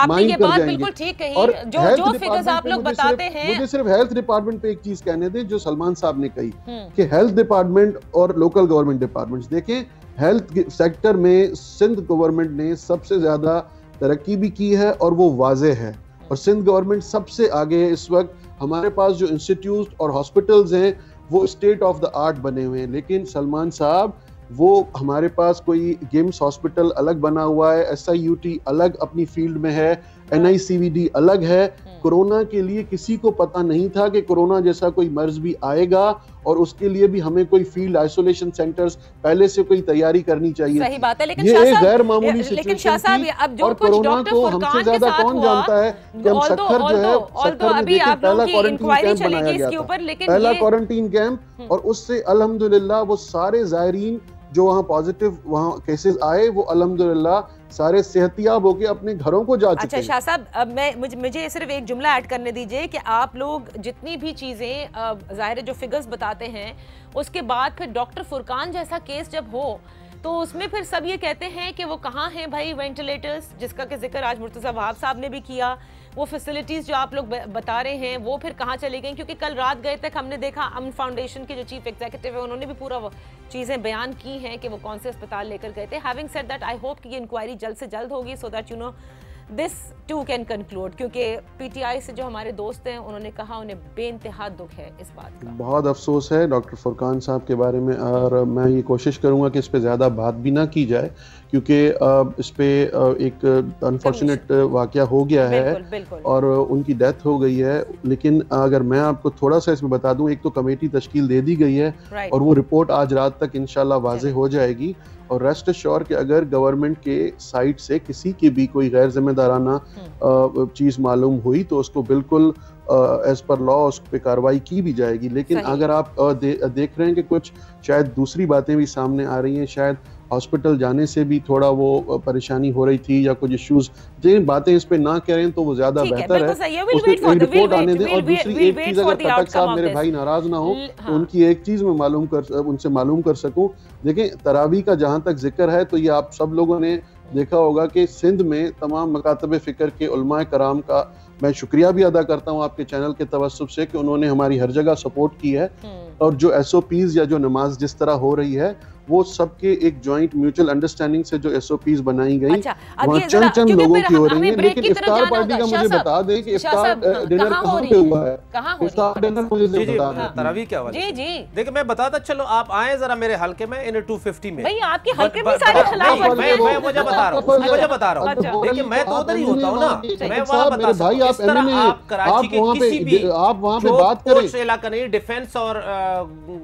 Speaker 3: माइंड कर जाएंगे। और जो फिगर्स आप लोग बताते हैं, मुझे सिर्फ हेल्थ डिपार्टमेंट पे एक चीज कहने दें जो सलमान साहब ने कही कि हेल्थ डिपार्टमेंट और लोकल गवर्नमेंट डिपार्टमेंट्स, देखें हेल्थ सेक्टर में सिंध गवर्नमेंट ने सबसे ज्यादा तरक्की भी की है और वो वाजे है, और सिंध गवर्नमेंट सबसे आगे है इस वक्त। हमारे पास जो इंस्टीट्यूट और हॉस्पिटल्स हैं वो स्टेट ऑफ द आर्ट बने हुए हैं, लेकिन सलमान साहब, वो हमारे पास कोई गेम्स हॉस्पिटल अलग बना हुआ है, SIUT अलग अपनी फील्ड में है, NICVD अलग है। कोरोना के लिए किसी को पता नहीं था कि कोरोना जैसा कोई मर्ज भी आएगा, और उसके लिए भी हमें कोई फील्ड आइसोलेशन सेंटर्स पहले से कोई तैयारी करनी चाहिए।
Speaker 1: सही बात है, लेकिन
Speaker 3: ये एक गैर मामूली सिचुएशन थी। और कोरोना को हमसे ज्यादा कौन जानता है कि हम सखर जो है, सखर में देखिए पहला क्वारंटीन कैंप बनाया गया था, पहला क्वारंटीन कैंप, और उससे अल्हम्दुलिल्लाह वो सारे ज़ायरीन जो वहाँ पॉजिटिव वहाँ केसेस आए वो अल्हम्दुलिल्लाह सारे सेहतियाब होके अपने घरों को जा चुके हैं।
Speaker 1: अच्छा शाह साहब, अब मुझे सिर्फ एक जुमला ऐड करने दीजिए कि आप लोग जितनी भी चीज़ें ज़ाहिर जो फिगर्स बताते हैं, उसके बाद फिर डॉक्टर फुरकान जैसा केस जब हो तो उसमें फिर सब ये कहते हैं कि वो कहाँ हैं भाई वेंटिलेटर्स, जिसका कि जिक्र आज मुर्तज़ा वहाब साहब ने भी किया। वो फैसिलिटीज़ जो आप लोग बता रहे हैं वो फिर कहाँ चली गई? क्योंकि कल रात गए तक हमने देखा अमन फाउंडेशन के जो चीफ एग्जीक्यूटिव है उन्होंने भी पूरा चीज़ें बयान की हैं कि वो कौन से अस्पताल लेकर गए थे। Having said that, I hope कि ये इंक्वायरी जल्द से जल्द होगी so that you know this too can conclude, क्योंकि PTI से जो हमारे दोस्त हैं उन्होंने कहा उन्हें बेइंतहा दुख है इस बात का।
Speaker 3: बहुत अफसोस है डॉक्टर फुरकान साहब के बारे में, और मैं ये कोशिश करूंगा कि इस पे ज़्यादा बात भी ना की जाए, क्योंकि इस पे एक अनफॉर्चुनेट वाकया हो गया है।
Speaker 1: बिल्कुल, बिल्कुल।
Speaker 3: और उनकी डेथ हो गई है। लेकिन अगर मैं आपको थोड़ा सा इसमें बता दूं, एक तो कमेटी तश्कील दे दी गई है और वो रिपोर्ट आज रात तक इंशाल्लाह वाज़ेह हो जाएगी। और रेस्ट एश्योर कि अगर गवर्नमेंट के साइड से किसी की भी कोई गैर जिम्मेदाराना चीज़ मालूम हुई तो उसको बिल्कुल एज पर लॉ उस पर कार्रवाई की भी जाएगी। लेकिन अगर आप देख रहे हैं कि कुछ शायद दूसरी बातें भी सामने आ रही हैं, शायद हॉस्पिटल जाने से भी थोड़ा वो परेशानी हो रही थी या कुछ इश्यूज, जिन बातें इस पे ना करें तो वो ज्यादा बेहतर है। उसमें एक रिपोर्ट आने दें। और दूसरी एक चीज, अगर खटक साहब मेरे भाई नाराज ना हो तो उनकी एक चीज मैं उनसे मालूम कर सकूं। देखें, तरावी का जहां तक जिक्र है तो ये आप सब लोगों ने देखा होगा कि सिंध में तमाम मकातब फिक्र के उलमा कराम का मैं शुक्रिया भी अदा करता हूँ आपके चैनल के तवस्सुब से कि उन्होंने हमारी हर जगह सपोर्ट की है। और जो SOPs या जो नमाज जिस तरह हो रही है वो सबके एक जॉइंट म्यूचुअल अंडरस्टैंडिंग से जो SOPs बनाई गई, वहाँ चंद लोगों की हो रही है। लेकिन इफ्तार पार्टी का मुझे बता दें कि इफ्तार डिनर कहाँ पे हुआ है? इफ्तार डिनर मुझे बता दें।
Speaker 4: तरावी क्या
Speaker 1: जी जी
Speaker 4: देखिए, मैं बताता चलो, आप आए जरा मेरे हल्के में इन 250 में।
Speaker 1: भाई आपके हल्के में सारे खिलाफ
Speaker 4: मैं मुझे बता रहा हूँ। देखिए, मैं तो उधर ही होता हूँ ना, मैं वहाँ बता सकता हूँ। इस तरह आप कराची के किसी भी
Speaker 3: आप वहाँ पे बात करें,
Speaker 4: इलाका नहीं, डिफेंस और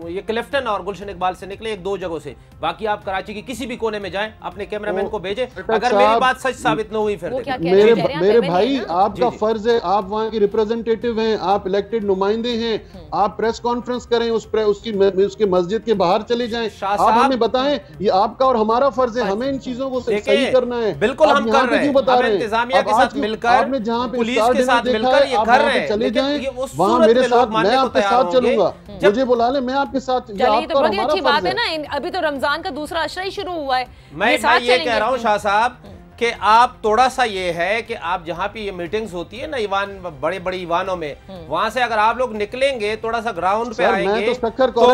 Speaker 4: ये क्लिफ्टन और गुलशन इकबाल से निकले एक दो जगहों से, बाकी आप कराची के किसी भी कोने में जाएं, अपने कैमरामैन को भेजें। अगर मेरी बात सच साबित न हुई फिर
Speaker 3: मेरे भाई आपका फर्ज है, आप वहाँ के रिप्रेजेंटेटिव हैं, आप इलेक्टेड नुमाइंदे हैं, आप प्रेस कॉन्फ्रेंस करें, उसके मस्जिद के बाहर चले जाएं, आप हमें बताएं। ये आपका और हमारा फर्ज है, हमें इन चीजों को सही करना है।
Speaker 4: बिल्कुल हम कर रहे हैं,
Speaker 3: बता रहे हैं
Speaker 4: इंतजामिया के साथ मिलकर,
Speaker 3: आपने जहाँ पे
Speaker 4: पुलिस के साथ मिलकर ये कर रहे हैं।
Speaker 3: चले जाएं वहाँ मेरे साथ, मैं आपके साथ चलूंगा, मुझे बुला ले, मैं आपके साथ।
Speaker 1: चलिए तो बड़ी अच्छी बात है ना, अभी तो रमजान का दूसरा अशरा ही शुरू हुआ है।
Speaker 4: मैं ये कह रहा हूँ शाह साहब कि आप थोड़ा सा ये है कि आप जहाँ पे ये मीटिंग्स होती है ना ईवान, बड़े बड़े ईवानों में, वहां से अगर आप लोग निकलेंगे थोड़ा सा ग्राउंड पे आएंगे तो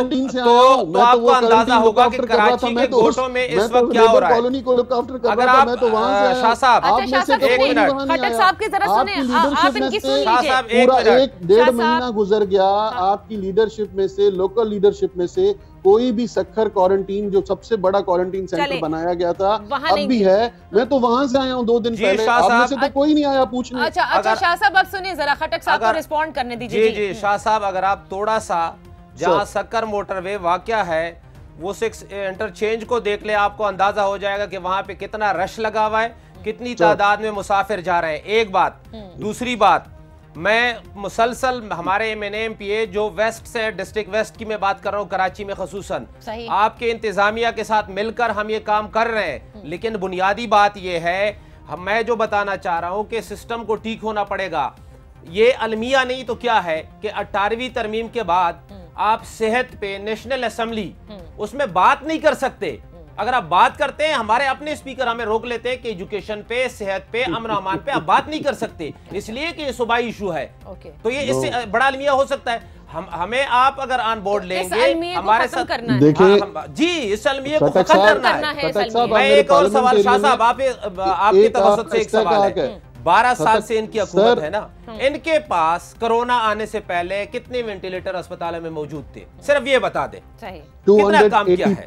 Speaker 4: आपको अंदाजा होगा कि कराची के गोशों में इस वक्त क्या हो रहा है। अगर आप शाह साहब
Speaker 1: एक मिनट, खटक साहब की जरा सुने, आप इनकी सुन लीजिए।
Speaker 3: पूरा 1-1.5 महीना गुजर गया आपकी लीडरशिप में से, लोकल लीडरशिप में से कोई भी सखर क्वारंटीन जो सबसे बड़ा क्वारंटीन सेंटर बनाया गया था अब भी है। मैं तो वहां से आया हूँ 2 दिन पहले, आप में से तो कोई नहीं आया पूछने।
Speaker 1: अच्छा शाह साहब अब सुनिए जरा, खटक साहब को रिस्पॉन्ड करने दीजिए।
Speaker 4: जी शाह साहब, अगर आप थोड़ा सा जहाँ सक्कर मोटरवे वाकया है वो 6 इंटरचेंज को देख ले, आपको अंदाजा हो जाएगा कि वहां पे कितना रश लगा हुआ है, कितनी तादाद में मुसाफिर जा रहे हैं। एक बात, दूसरी बात, मैं मुसलसल हमारे MNA MPA जो वेस्ट से, डिस्ट्रिक्ट वेस्ट की मैं बात कर रहा हूँ, कराची में खसूसन, आपके इंतजामिया के साथ मिलकर हम ये काम कर रहे हैं। लेकिन बुनियादी बात ये है, मैं जो बताना चाह रहा हूँ कि सिस्टम को ठीक होना पड़ेगा। ये अलमिया नहीं तो क्या है कि 18वीं तरमीम के बाद आप सेहत पे नेशनल असेंबली उसमें बात नहीं कर सकते। अगर आप बात करते हैं, हमारे अपने स्पीकर हमें रोक लेते हैं कि एजुकेशन पे, सेहत पे, अमन अमान पे आप बात नहीं कर सकते, इसलिए कि ये सूबाई इशू है। तो ये इससे बड़ा अलमिया हो सकता है। हमें आप अगर ऑन बोर्ड लेंगे हमारे साथ जी, इस अलमिया को खत्म करना है। मैं एक और सवाल शाह साहब, आपकी तवज्जो से एक सवाल है। 12 साल से इनकी हुकूमत है ना, इनके पास कोरोना आने से पहले कितने वेंटिलेटर अस्पतालों में मौजूद थे? सिर्फ ये बता दे, कितना काम किया है?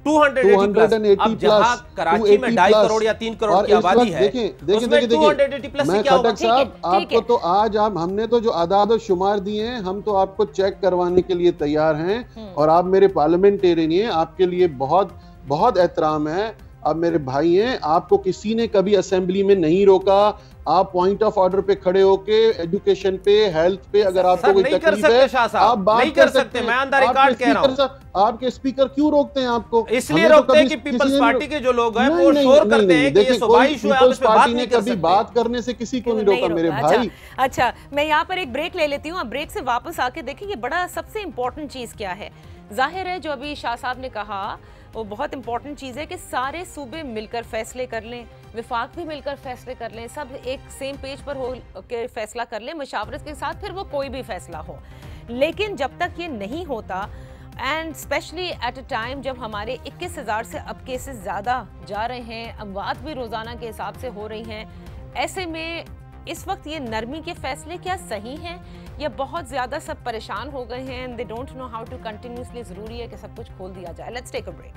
Speaker 4: 280 अब जहां कराची में 2.5 करोड़ या 3 करोड़ की आबादी है, उसमें 280 प्लस
Speaker 3: मैं
Speaker 4: क्या होगा?
Speaker 3: खटक साहब, आपको तो आज हमने तो जो आदाद और शुमार दिए हैं, हम तो आपको चेक करवाने के लिए तैयार हैं, और आप मेरे पार्लियामेंटेरियन हैं, आपके लिए बहुत बहुत एहतराम है, आप मेरे भाई हैं, आपको किसी ने कभी असेंबली में नहीं रोका, आप पॉइंट ऑफ ऑर्डर पे खड़े होके एजुकेशन पे, हेल्थ पे अगर आपको कोई तकलीफ है आप बात
Speaker 4: नहीं कर सकते। मैं अंदर रिकॉर्ड कह रहा हूं।
Speaker 3: आपके स्पीकर क्यों रोकते हैं आपको?
Speaker 4: इसलिए रोकते हैं कि पीपल्स पार्टी के जो लोग हैं वो शोर करते हैं कि ये सूबाई इशू है, आप इस पे बात नहीं कर सकते।
Speaker 3: कभी बात करने से किसी को नहीं रोका मेरे भाई।
Speaker 1: अच्छा, मैं यहाँ पर एक ब्रेक ले लेती हूँ। ब्रेक से वापस आके देखिए ये बड़ा सबसे इम्पोर्टेंट चीज क्या है। जाहिर है जो अभी शाह साहब ने कहा वो बहुत इंपॉर्टेंट चीज़ है कि सारे सूबे मिलकर फैसले कर लें, विफाक भी मिलकर फैसले कर लें, सब एक सेम पेज पर हो के फैसला कर लें मशावरत के साथ, फिर वो कोई भी फैसला हो। लेकिन जब तक ये नहीं होता, and specially at a time जब हमारे 21,000 से अब केसेस ज़्यादा जा रहे हैं, अमवात भी रोज़ाना के हिसाब से हो रही हैं, ऐसे में इस वक्त ये नरमी के फैसले क्या सही हैं या बहुत ज़्यादा सब परेशान हो गए हैं and they don't know how to continuously? ज़रूरी है कि सब कुछ खोल दिया जाए। Let's take a break.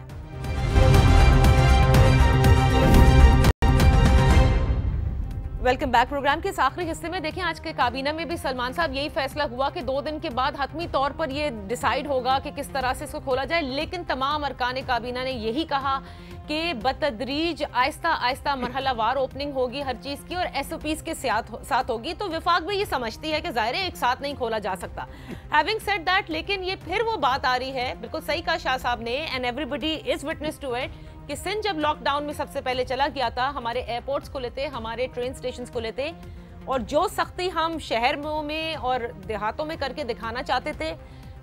Speaker 1: Welcome back. Programme के इस आखिरी हिस्से में देखें आज के काबीना में भी सलमान साहब यही फैसला हुआ कि 2 दिन के बाद हतमी तौर पर ये डिसाइड होगा कि किस तरह से इसको खोला जाए, लेकिन तमाम अरकान काबीना ने यही कहा कि बतदरीज आहिस्ता आहिस्ता मरहलावार ओपनिंग होगी हर चीज़ की और SOPs के साथ होगी। तो विफाक भी ये समझती है कि ज़ाहिर है एक साथ नहीं खोला जा सकता। हैविंग सेड दैट, लेकिन ये फिर वो बात आ रही है, बिल्कुल सही कहा शाह साहब ने, and everybody is witness to it, कि सिंध जब लॉकडाउन में सबसे पहले चला गया था, हमारे एयरपोर्ट्स को लेते, हमारे ट्रेन स्टेशंस को लेते, और जो सख्ती हम शहरों में और देहातों में करके दिखाना चाहते थे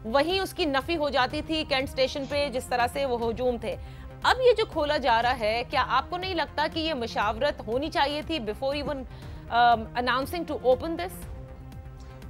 Speaker 1: वहीं उसकी नफी हो जाती थी कैंट स्टेशन पे, जिस तरह से वो हुजूम थे। अब ये जो खोला जा रहा है, क्या आपको नहीं लगता कि ये मशावरत होनी चाहिए थी before even announcing to open this?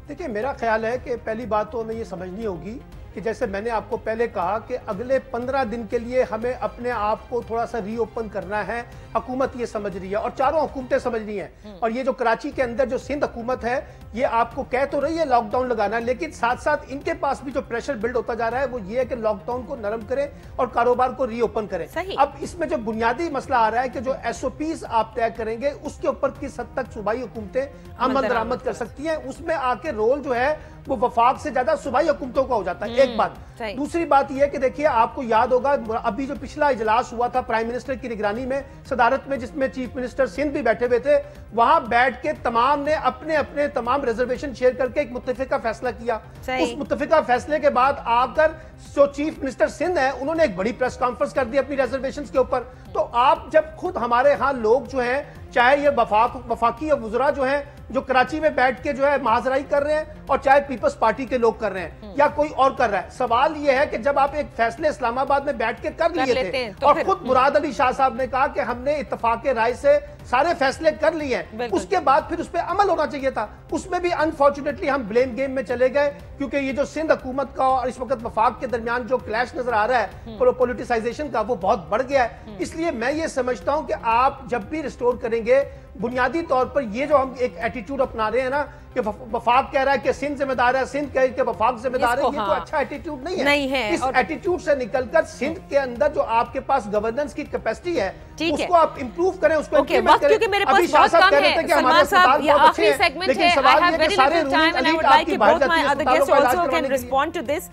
Speaker 2: देखिए, मेरा ख्याल है कि पहली बात तो हमें ये समझनी होगी कि जैसे मैंने आपको पहले कहा कि अगले 15 दिन के लिए हमें अपने आप को थोड़ा सा रीओपन करना है। हुकूमत ये समझ रही है और चारों हुकूमतें समझ रही हैं, और ये जो कराची के अंदर जो सिंध हुकूमत है ये आपको कह तो रही है लॉकडाउन लगाना, लेकिन साथ साथ इनके पास भी जो प्रेशर बिल्ड होता जा रहा है वो ये है कि लॉकडाउन को नरम करें और कारोबार को रीओपन करें। अब इसमें जो बुनियादी मसला आ रहा है कि जो SOPs आप तय करेंगे उसके ऊपर किस हद तक सूबाई हुकूमतें अमल दरामद कर सकती हैं, उसमें आके रोल जो है वो वफाक से ज्यादा सूबाई हुकूमतों का हो जाता है। एक बात। दूसरी बात यह कि देखिए, आपको याद होगा अभी जो पिछला इजलास हुआ था प्राइम मिनिस्टर की निगरानी में, सदारत में, जिसमें चीफ मिनिस्टर सिंध भी बैठे हुए थे, वहां बैठ के तमाम ने अपने अपने तमाम रिजर्वेशन शेयर करके एक मुत्तफिका फैसला किया। उस मुत्तफिका फैसले के बाद आकर जो चीफ मिनिस्टर सिंध है उन्होंने एक बड़ी प्रेस कॉन्फ्रेंस कर दी अपनी रिजर्वेशन के ऊपर। तो आप जब खुद हमारे यहाँ लोग जो है, चाहे ये वफाकी और वुज़रा जो हैं जो कराची में बैठ के जो है महाजराई कर रहे हैं, और चाहे पीपल्स पार्टी के लोग कर रहे हैं या कोई और कर रहा है, सवाल ये है कि जब आप एक फैसले इस्लामाबाद में बैठ के कर लिए थे तो और खुद मुराद अली शाह साहब ने कहा कि हमने इत्तफाक राय से सारे फैसले कर लिए हैं, उसके बाद फिर उस पर अमल होना चाहिए था। उसमें भी अनफॉर्चुनेटली हम ब्लेम गेम में चले गए, क्योंकि ये जो सिंध हुकूमत का और इस वक्त वफाक के दरमियान जो क्लैश नजर आ रहा है पॉलिटिसाइजेशन का, वो बहुत बढ़ गया है। इसलिए मैं ये समझता हूं कि आप जब भी रिस्टोर करेंगे, बुनियादी तौर पर ये जो हम एक एटीट्यूड अपना रहे हैं ना कि वफाक कह रहा है कि सिंध जिम्मेदार है, सिंध कह के वफाक जिम्मेदार है, ये तो अच्छा एटीट्यूड नहीं है। इस एटीट्यूड से निकलकर सिंध के अंदर जो आपके पास गवर्नेंस की कैपेसिटी है उसको आप इंप्रूव करें, उसको इम्प्लीमेंट करें।
Speaker 1: क्योंकि मेरे पास बहुत कम है सलमान साहब, ये आखिरी सेगमेंट है, I have very little time and I would like कि both my other guests also can respond to this.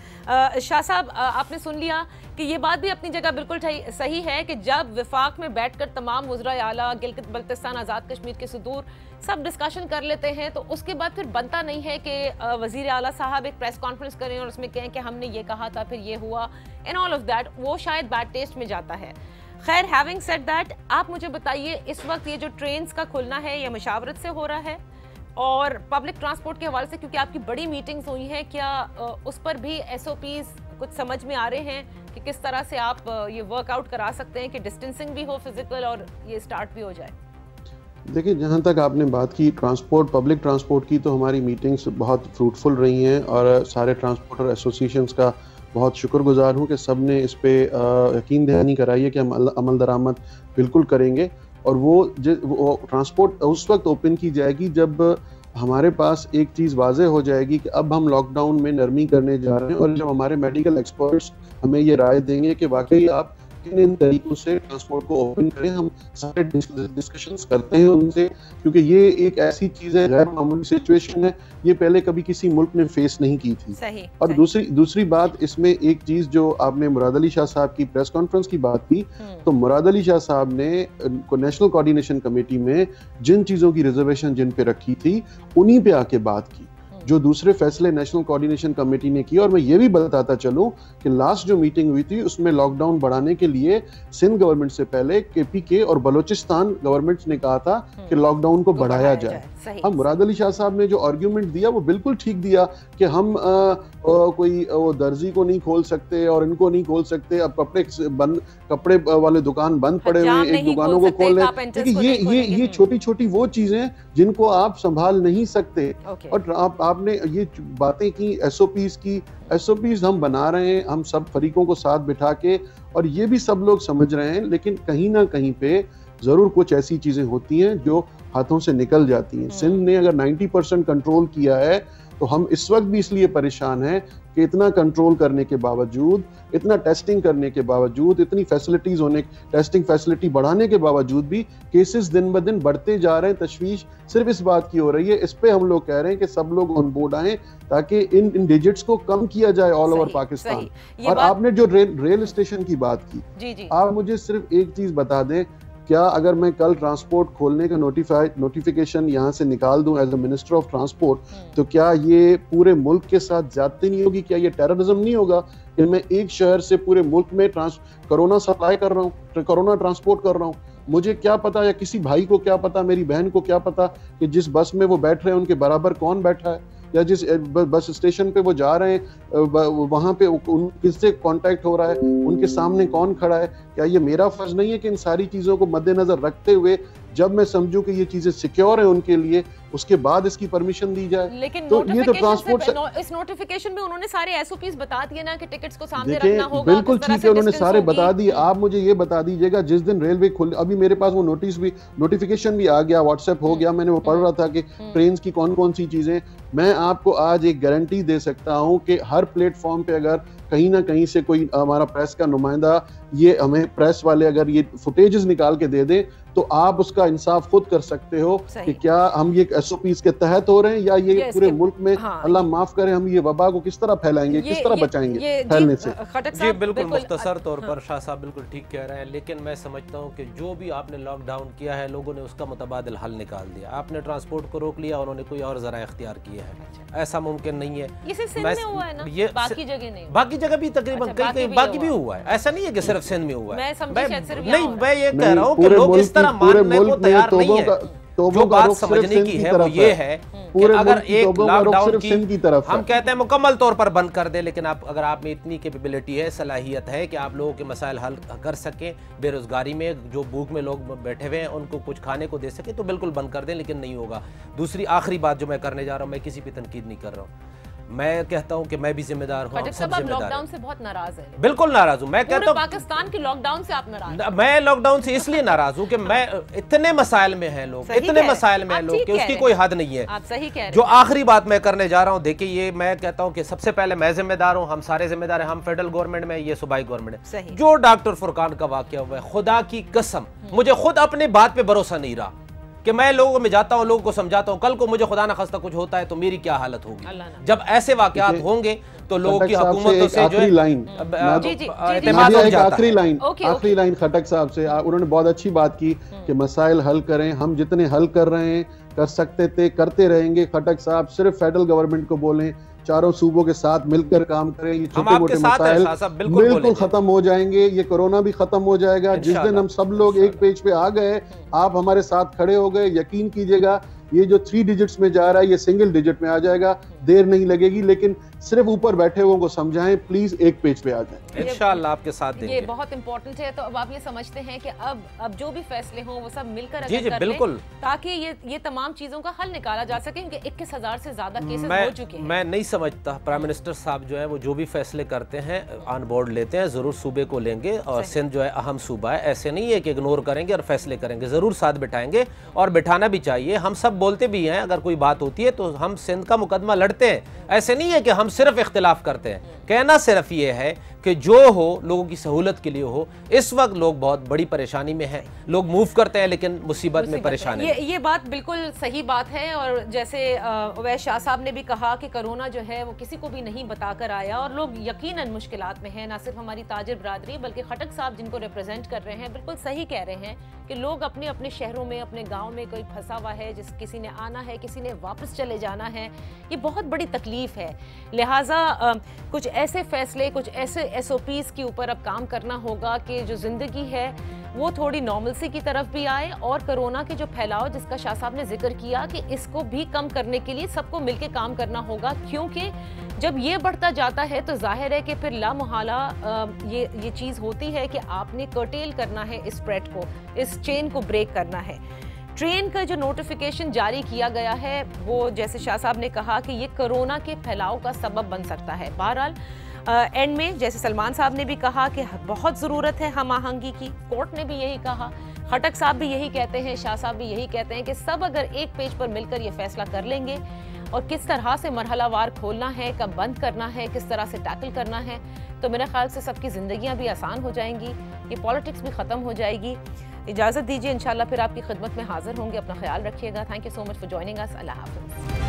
Speaker 1: Shah साहब, आपने सुन लिया कि ये बात भी अपनी जगह बिल्कुल सही है कि जब विफाक में बैठकर तमाम वज़राए आला, गिलगित बल्तिस्तान, आज़ाद कश्मीर के सुदूर सब डिस्कशन कर लेते हैं, तो उसके बाद फिर बनता नहीं है कि वज़ीर आला साहब एक प्रेस कॉन्फ्रेंस करें और उसमें कहें कि हमने ये कहा था, फिर ये हुआ, एंड ऑल ऑफ दैट, वो शायद बैड टेस्ट में जाता है। खैर, हैविंग सेड दैट, आप मुझे बताइए इस वक्त ये जो ट्रेन्स का खुलना है ये मशावरत से हो रहा है और पब्लिक ट्रांसपोर्ट के हवाले से, क्योंकि आपकी बड़ी मीटिंग्स हुई हैं, क्या उस पर भी SOPs कुछ समझ में आ रहे हैं कि किस तरह से आप ये वर्कआउट करा सकते हैं कि डिस्टेंसिंग भी हो फिजिकल और ये स्टार्ट भी हो जाए?
Speaker 3: देखिए, जहाँ तक आपने बात की ट्रांसपोर्ट, पब्लिक ट्रांसपोर्ट की, तो हमारी मीटिंग्स बहुत फ्रूटफुल रही हैं और सारे ट्रांसपोर्टर एसोसिएशंस का बहुत शुक्रगुजार हूँ कि सब ने इस पे यकीन दहानी कराई है कि हम अमल दरामद बिल्कुल करेंगे। और वो ट्रांसपोर्ट उस वक्त ओपन की जाएगी जब हमारे पास एक चीज़ वाज़े हो जाएगी कि अब हम लॉकडाउन में नरमी करने जा रहे हैं, और जब हमारे मेडिकल एक्सपर्ट्स हमें ये राय देंगे कि वाकई आप इन तरीकों से ट्रांसपोर्ट को ओपन करें। हम सारे डिस्कशंस करते हैं उनसे, क्योंकि ये एक ऐसी चीज है, गैर मामूली सिचुएशन है, ये पहले कभी किसी मुल्क ने फेस नहीं की थी। और दूसरी बात इसमें एक चीज जो आपने मुराद अली शाह साहब की प्रेस कॉन्फ्रेंस की बात की, तो मुराद अली शाह साहब ने नेशनल कोऑर्डिनेशन कमेटी में जिन चीजों की रिजर्वेशन जिन पे रखी थी उन्हीं पे आके बात की, जो दूसरे फैसले नेशनल कोऑर्डिनेशन कमेटी ने किए। और मैं ये भी बताता चलूं कि लास्ट जो मीटिंग हुई थी उसमें लॉकडाउन बढ़ाने के लिए सिंध गवर्नमेंट से पहले केपीके और बलूचिस्तान गवर्नमेंट्स ने कहा था कि लॉकडाउन को बढ़ाया जाए। हम मुराद अली शाह साहब ने जो आर्ग्यूमेंट दिया वो बिल्कुल ठीक दिया कि हम कोई वो दर्जी को नहीं खोल सकते और इनको नहीं खोल सकते, अब कपड़े वाले दुकान बंद पड़े हुए, एक दुकानों को खोल रहे। देखिए ये छोटी छोटी वो चीजें जिनको आप संभाल नहीं सकते। और आपने ये बातें की एसओपीज हम बना रहे हैं, हम सब फरीकों को साथ बिठा के, और ये भी सब लोग समझ रहे हैं, लेकिन कहीं ना कहीं पे जरूर कुछ ऐसी चीजें होती हैं जो हाथों से निकल जाती हैं। सिंध ने अगर 90% कंट्रोल किया है तो हम इस वक्त भी इसलिए परेशान हैं कि इतना कंट्रोल करने के बावजूद, इतना टेस्टिंग करने के बावजूद, इतनी फैसिलिटीज होने, टेस्टिंग फैसिलिटी बढ़ाने के बावजूद भी केसेस दिन ब दिन बढ़ते जा रहे हैं। तशवीश सिर्फ इस बात की हो रही है, इस पे हम लोग कह रहे हैं कि सब लोग ऑन बोर्ड आए ताकि इन डिजिट्स को कम किया जाए ऑल ओवर पाकिस्तान। और आपने जो रेल स्टेशन की बात की, आप मुझे सिर्फ एक चीज बता दें, क्या अगर मैं कल ट्रांसपोर्ट खोलने का नोटिफिकेशन यहाँ से निकाल दूं as a minister of transport, तो क्या ये पूरे मुल्क के साथ ज्यादती नहीं होगी? क्या ये टेररिज्म नहीं होगा कि मैं एक शहर से पूरे मुल्क में कोरोना सप्लाई कर रहा हूँ, कोरोना ट्रांसपोर्ट कर रहा हूँ? मुझे क्या पता, या किसी भाई को क्या पता, मेरी बहन को क्या पता कि जिस बस में वो बैठ रहे हैं उनके बराबर कौन बैठा है, या जिस बस स्टेशन पे वो जा रहे हैं वहां पे किससे कांटेक्ट हो रहा है, उनके सामने कौन खड़ा है? क्या ये मेरा फर्ज नहीं है कि इन सारी चीजों को मद्देनजर रखते हुए जब मैं समझूं कि ये चीजें सिक्योर है उनके लिए, उसके बाद इसकी परमिशन दी जाए?
Speaker 1: लेकिन तो ये तो ट्रांसपोर्ट इस नोटिफिकेशन में उन्होंने सारे एसओपीज बता दिए ना कि टिकट्स को सामने रखना होगा।
Speaker 3: बिल्कुल ठीक है, उन्होंने सारे बता दिए। आप मुझे ये बता दीजिएगा, जिस दिन रेलवे खुल, अभी मेरे पास वो नोटिफिकेशन भी आ गया, व्हाट्सएप हो गया, मैंने वो पढ़ रहा था कि ट्रेन की कौन कौन सी चीजें। मैं आपको आज एक गारंटी दे सकता हूं कि हर प्लेटफॉर्म पे अगर कहीं ना कहीं से कोई हमारा प्रेस का नुमाइंदा, ये हमें प्रेस वाले अगर ये फुटेजेस निकाल के दे दें तो आप उसका इंसाफ खुद कर सकते हो कि क्या हम ये एसओपीज के तहत हो रहे हैं या ये पूरे मुल्क में, अल्लाह माफ करे, हम ये वबा को किस तरह फैलाएंगे, किस तरह बचाएंगे फैलने से।
Speaker 4: जी बिल्कुल, मुख्तसर तौर पर शाह साहब बिल्कुल ठीक कह रहे हैं, लेकिन मैं समझता हूँ कि जो भी आपने लॉकडाउन किया है लोगों ने उसका मुतबादिल हल निकाल दिया। आपने ट्रांसपोर्ट को रोक लिया, उन्होंने कोई और जरा इख्तियार किया है, ऐसा मुमकिन नहीं है।
Speaker 1: ये बाकी जगह नहीं,
Speaker 4: बाकी जगह भी तकरीबन कहीं बाकी भी हुआ है, ऐसा नहीं है कि सिर्फ सिंध में हुआ है। नहीं, मैं ये कह रहा हूँ कि लोग इस तरह मानने को तैयार नहीं है। जो बात समझने की है वो ये है कि अगर एक लॉकडाउन की तरफ हम कहते हैं मुकम्मल तौर पर बंद कर दे, लेकिन अगर आप में इतनी कैपेबिलिटी है, सलाहियत है कि आप लोगों के मसाइल हल कर सकें, बेरोजगारी में जो भूख में लोग बैठे हुए हैं उनको कुछ खाने को दे सके, तो बिल्कुल बंद कर दें, लेकिन नहीं होगा। दूसरी आखिरी बात जो मैं करने जा रहा हूँ, मैं किसी पे तनकीद नहीं कर रहा हूँ, मैं कहता हूँ कि मैं भी जिम्मेदार हूँ, सब जिम्मेदार हैं।
Speaker 1: लॉकडाउन से बहुत नाराज है।
Speaker 4: बिल्कुल नाराज हूँ। मैं कहता हूँ
Speaker 1: पाकिस्तान के लॉकडाउन से आप नाराज हैं।
Speaker 4: मैं लॉकडाउन से इसलिए नाराज हूँ कि मैं इतने मसाइल में हैं लोग, इतने मसाइल में हैं लोग कि उसकी कोई हद नहीं है।
Speaker 1: आप सही कह रहे हैं।
Speaker 4: जो आखिरी बात मैं करने जा रहा हूँ, देखिए ये मैं कहता हूँ कि सबसे पहले मैं जिम्मेदार हूँ, हम सारे जिम्मेदार हैं, हम फेडरल गवर्नमेंट में, ये सूबाई गवर्नमेंट है। जो डॉक्टर फुरकान का वाकया हुआ है, खुदा की कसम मुझे खुद अपने बात पे भरोसा नहीं रहा कि मैं लोगों में जाता हूं, लोगों को समझाता हूं, कल को मुझे खुदा ना खास्ता कुछ होता है तो मेरी क्या हालत होगी। जब ऐसे वाकयात होंगे तो लोगों की हुकूमतों से जो है
Speaker 3: आखिरी लाइन खटक साहब से, उन्होंने बहुत अच्छी बात की कि मसाइल हल करें, हम जितने हल कर रहे हैं, कर सकते थे, करते रहेंगे। खटक साहब सिर्फ फेडरल गवर्नमेंट को बोलें, चारों सूबों के साथ मिलकर काम करें, ये छोटे मोटे मसाइल बिल्कुल खत्म हो जाएंगे, ये कोरोना भी खत्म हो जाएगा। जिस दिन हम सब लोग एक पेज पे आ गए, आप हमारे साथ खड़े हो गए, यकीन कीजिएगा ये जो 3 डिजिट्स में जा रहा है ये सिंगल डिजिट में आ जाएगा, देर नहीं लगेगी। लेकिन सिर्फ ऊपर बैठे हुओं को समझाएं, प्लीज एक पेज पे आ जाएं,
Speaker 4: इंशाअल्लाह आपके साथ देंगे।
Speaker 1: ये बहुत इंपॉर्टेंट है। तो अब आप ये समझते हैं कि अब जो भी फैसले हों वो सब मिलकर
Speaker 4: जी बिल्कुल,
Speaker 1: ताकि ये तमाम चीजों का हल निकाला जा सके, क्योंकि 21,000 से ज्यादा केसेस हो चुके हैं।
Speaker 4: मैं नहीं समझता प्राइम मिनिस्टर साहब जो है वो जो भी फैसले करते हैं ऑन बोर्ड लेते हैं, जरूर सूबे को लेंगे, और सिंध जो है अहम सूबा है, ऐसे नहीं है कि इग्नोर करेंगे और फैसले करेंगे, जरूर साथ बिठाएंगे और बिठाना भी चाहिए। हम सब बोलते भी हैं, अगर कोई बात होती है तो हम सिंध का मुकदमा लड़ते हैं, ऐसे नहीं है कि हम सिर्फ इख्तिलाफ करते हैं। कहना सिर्फ ये है कि जो हो लोगों की सहूलत के लिए हो। इस वक्त लोग बहुत बड़ी परेशानी में हैं, लोग मूव करते हैं लेकिन मुसीबत में परेशान हैं।
Speaker 1: ये बात बिल्कुल सही बात है। और जैसे उवैस शाह साहब ने भी कहा कि कोरोना जो है वो किसी को भी नहीं बताकर आया और लोग यकीनन मुश्किलात में हैं। ना सिर्फ हमारी ताजिर बरादरी बल्कि खटक साहब जिनको रिप्रेजेंट कर रहे हैं बिल्कुल सही कह रहे हैं कि लोग अपने अपने शहरों में, अपने गाँव में कोई फंसा हुआ है, किसी ने आना है, किसी ने वापस चले जाना है। ये बहुत बड़ी तकलीफ है। लिहाजा कुछ ऐसे फैसले, कुछ ऐसे SOPs के ऊपर अब काम करना होगा कि जो जिंदगी है वो थोड़ी नॉर्मलसी की तरफ भी आए और कोरोना के जो फैलाव जिसका शाह साहब ने जिक्र किया कि इसको भी कम करने के लिए सबको मिलकर काम करना होगा, क्योंकि जब ये बढ़ता जाता है तो जाहिर है कि फिर लामुहाला ये चीज़ होती है कि आपने कर्टेल करना है इस स्प्रेड को, इस चेन को ब्रेक करना है। ट्रेन का जो नोटिफिकेशन जारी किया गया है वो जैसे शाह साहब ने कहा कि ये कोरोना के फैलाव का सबब बन सकता है। बहरहाल एंड में जैसे सलमान साहब ने भी कहा कि बहुत ज़रूरत है हम आहंगी की, कोर्ट ने भी यही कहा, खटक साहब भी यही कहते हैं, शाह साहब भी यही कहते हैं कि सब अगर एक पेज पर मिलकर ये फैसला कर लेंगे और किस तरह से मरहलावार खोलना है, कब बंद करना है, किस तरह से टैकल करना है, तो मेरे ख्याल से सबकी ज़िंदगियाँ भी आसान हो जाएंगी, ये पॉलिटिक्स भी ख़त्म हो जाएगी। इजाज़त दीजिए, इंशाल्लाह फिर आपकी खिदमत में हाजिर होंगे। अपना ख्याल रखिएगा। Thank you so much for joining us. अल्लाह हाफ़िज़।